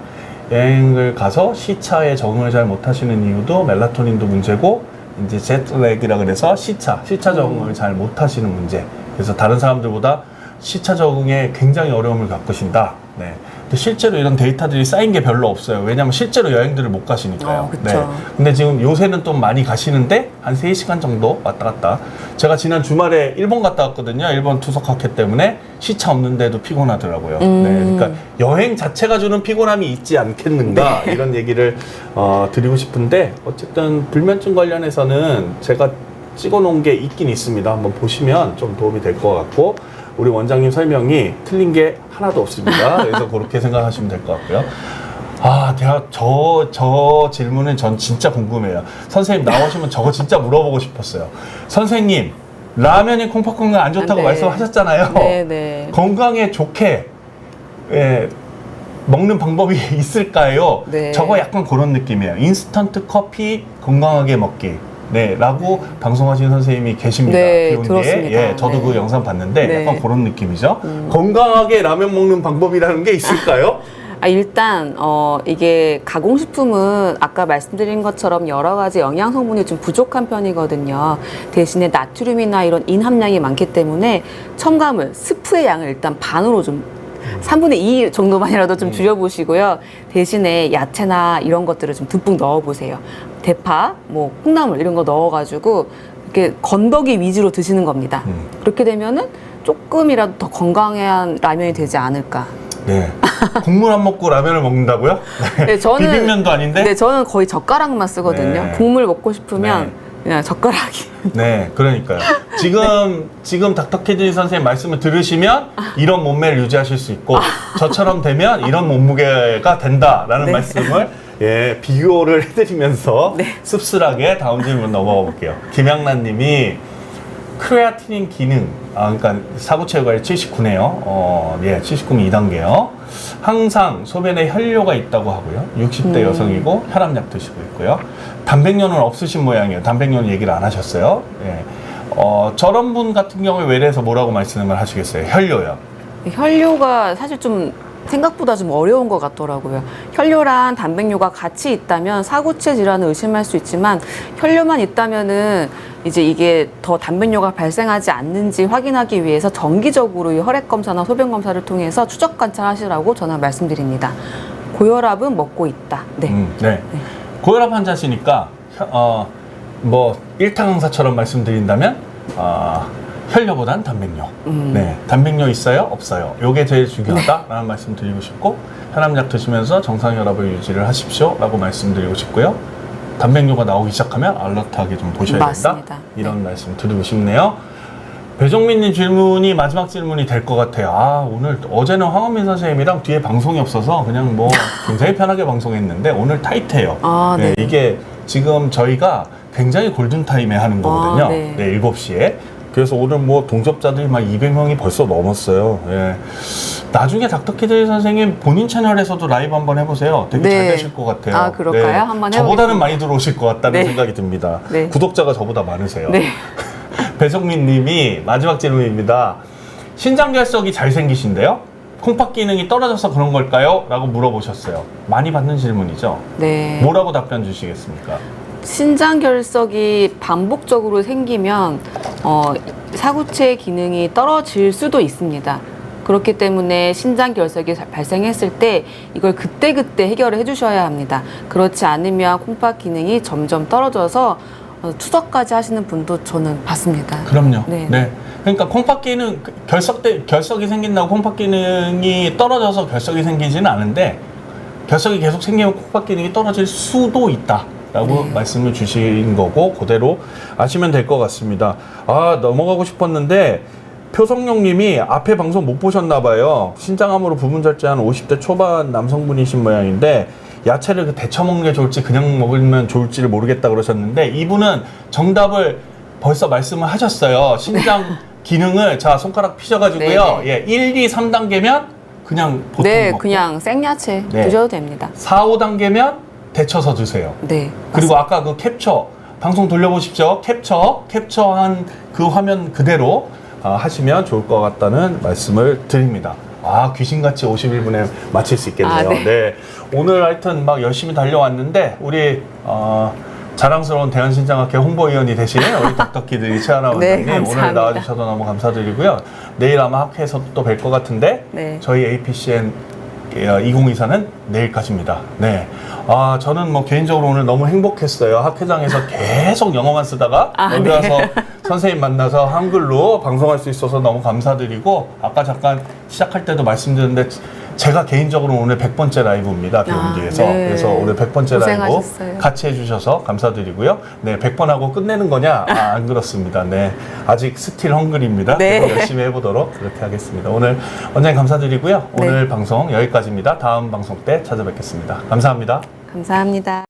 여행을 가서 시차에 적응을 잘 못하시는 이유도 멜라토닌도 문제고 이제 제트렉이라 그래서 시차 적응을 잘 못하시는 문제. 그래서 다른 사람들보다 시차 적응에 굉장히 어려움을 겪으신다. 네. 근데 실제로 이런 데이터들이 쌓인 게 별로 없어요. 왜냐하면 실제로 여행들을 못 가시니까요.
그쵸.
네. 근데 지금 요새는 좀 많이 가시는데 한 3시간 정도 왔다 갔다. 제가 지난 주말에 일본 갔다 왔거든요. 일본 투석학회 때문에 시차 없는데도 피곤하더라고요. 네. 그러니까 여행 자체가 주는 피곤함이 있지 않겠는가 이런 얘기를 드리고 싶은데 어쨌든 불면증 관련해서는 제가 찍어놓은 게 있긴 있습니다. 한번 보시면 좀 도움이 될 것 같고 우리 원장님 설명이 틀린 게 하나도 없습니다. 그래서 그렇게 생각하시면 될 것 같고요. 저 질문은 전 진짜 궁금해요. 선생님 나오시면 저거 진짜 물어보고 싶었어요. 선생님, 라면이 콩팥 건강 안 좋다고
네.
말씀하셨잖아요.
네.
건강에 좋게 먹는 방법이 있을까요?
네.
저거 약간 그런 느낌이에요. 인스턴트 커피 건강하게 먹기. 네, 라고 방송하시는 선생님이 계십니다.
네,
비온디에.
들었습니다.
예, 저도
네.
그 영상 봤는데
네.
약간 그런 느낌이죠. 건강하게 라면 먹는 방법이라는 게 있을까요?
일단 이게 가공식품은 아까 말씀드린 것처럼 여러 가지 영양 성분이 좀 부족한 편이거든요. 대신에 나트륨이나 이런 인 함량이 많기 때문에 첨가물, 스프의 양을 일단 반으로 좀 3분의 2 정도만이라도 좀 줄여보시고요. 대신에 야채나 이런 것들을 좀 듬뿍 넣어보세요. 대파, 뭐 콩나물 이런 거 넣어가지고 이렇게 건더기 위주로 드시는 겁니다. 그렇게 되면은 조금이라도 더 건강한 라면이 되지 않을까.
네. 국물 안 먹고 라면을 먹는다고요?
네,
비빔면도 아닌데?
네, 저는 거의 젓가락만 쓰거든요.
네.
국물 먹고 싶으면
네.
그냥 젓가락이.
네, 그러니까요. 지금 닥터키드니 선생님 말씀을 들으시면 이런 몸매를 유지하실 수 있고 저처럼 되면 이런 몸무게가 된다라는
네.
말씀을 비교를 해드리면서 씁쓸하게 다음 질문 넘어가 볼게요. 김양란 님이 크레아티닌 기능, 그러니까 사구체육관리 79네요. 79면 2단계요. 항상 소변에 혈뇨가 있다고 하고요. 60대 여성이고 혈압약 드시고 있고요. 단백뇨는 없으신 모양이에요. 단백뇨는 얘기를 안 하셨어요. 예. 저런 분 같은 경우에 외래에서 뭐라고 말씀을 하시겠어요? 혈뇨요.
혈뇨가 사실 좀 생각보다 좀 어려운 것 같더라고요. 혈뇨랑 단백뇨가 같이 있다면 사구체 질환을 의심할 수 있지만 혈뇨만 있다면은 이제 이게 더 단백뇨가 발생하지 않는지 확인하기 위해서 정기적으로 이 혈액 검사나 소변 검사를 통해서 추적 관찰하시라고 저는 말씀드립니다. 고혈압은 먹고 있다. 네.
네. 고혈압 환자시니까 뭐 일타강사처럼 말씀드린다면 혈뇨보단 단백뇨. 네, 단백뇨 있어요? 없어요? 요게 제일 중요하다라는 말씀 드리고 싶고 혈압약 드시면서 정상 혈압을 유지를 하십시오라고 말씀드리고 싶고요. 단백뇨가 나오기 시작하면 알러트하게 좀 보셔야
맞습니다.
된다. 이런 말씀 드리고 싶네요. 배종민님 질문이 마지막 질문이 될 것 같아요. 오늘 어제는 황원민 선생님이랑 뒤에 방송이 없어서 그냥 뭐 굉장히 편하게 방송했는데 오늘 타이트해요. 네, 이게 지금 저희가 굉장히 골든타임에 하는 거거든요.
네.
네, 7시에. 그래서 오늘 뭐 동접자들이 막 200명이 벌써 넘었어요. 예. 나중에 닥터키드 선생님 본인 채널에서도 라이브 한번 해보세요. 되게 잘 되실 것 같아요.
아, 그럴까요?
네.
한번 해보겠습니다.
저보다는 많이 들어오실 것 같다는 생각이 듭니다.
네.
구독자가 저보다 많으세요.
네.
배성민 님이 마지막 질문입니다. 신장결석이 잘 생기신데요? 콩팥 기능이 떨어져서 그런 걸까요? 라고 물어보셨어요. 많이 받는 질문이죠?
네.
뭐라고 답변 주시겠습니까?
신장 결석이 반복적으로 생기면 사구체 기능이 떨어질 수도 있습니다. 그렇기 때문에 신장 결석이 발생했을 때 이걸 그때그때 해결을 해주셔야 합니다. 그렇지 않으면 콩팥 기능이 점점 떨어져서 투석까지 하시는 분도 저는 봤습니다.
그럼요.
네.
네. 그러니까 콩팥 기능 결석이 생긴다고 콩팥 기능이 떨어져서 결석이 생기지는 않은데 결석이 계속 생기면 콩팥 기능이 떨어질 수도 있다. 라고 말씀을 주신 거고 그대로 아시면 될 것 같습니다. 넘어가고 싶었는데 표성용 님이 앞에 방송 못 보셨나 봐요. 신장암으로 부분절제한 50대 초반 남성분이신 모양인데 야채를 데쳐 먹는 게 좋을지 그냥 먹으면 좋을지를 모르겠다 그러셨는데 이분은 정답을 벌써 말씀을 하셨어요. 신장 기능을 자 손가락 피셔가지고요. 예, 1, 2, 3단계면 그냥 보통 먹고
그냥 생야채 드셔도 됩니다.
4, 5단계면 데쳐서 드세요.
네.
그리고 아까 그 캡처 방송 돌려보십시오. 캡처한 그 화면 그대로 하시면 좋을 것 같다는 말씀을 드립니다. 귀신같이 51분에 마칠 수 있겠네요. 네. 오늘 하여튼 막 열심히 달려왔는데 우리 자랑스러운 대한신장학회 홍보위원이 되신 우리 닥터키드 최하나 원장님 오늘 나와주셔서 너무 감사드리고요. 내일 아마 학회에서 또 뵐 것 같은데 저희 APCN 2024는 내일까지입니다. 네. 저는 뭐 개인적으로 오늘 너무 행복했어요. 학회장에서 계속 영어만 쓰다가 여기 와서 선생님 만나서 한글로 방송할 수 있어서 너무 감사드리고 아까 잠깐 시작할 때도 말씀드렸는데 제가 개인적으로 오늘 100번째 라이브입니다. 비행기에서. 그래서 오늘 100번째
고생하셨어요.
라이브 같이 해주셔서 감사드리고요. 네, 100번 하고 끝내는 거냐? 안 그렇습니다. 네, 아직 스틸 헝그리입니다. 계속 열심히 해보도록 그렇게 하겠습니다. 오늘 원장님 감사드리고요. 오늘 방송 여기까지입니다. 다음 방송 때 찾아뵙겠습니다. 감사합니다.
감사합니다.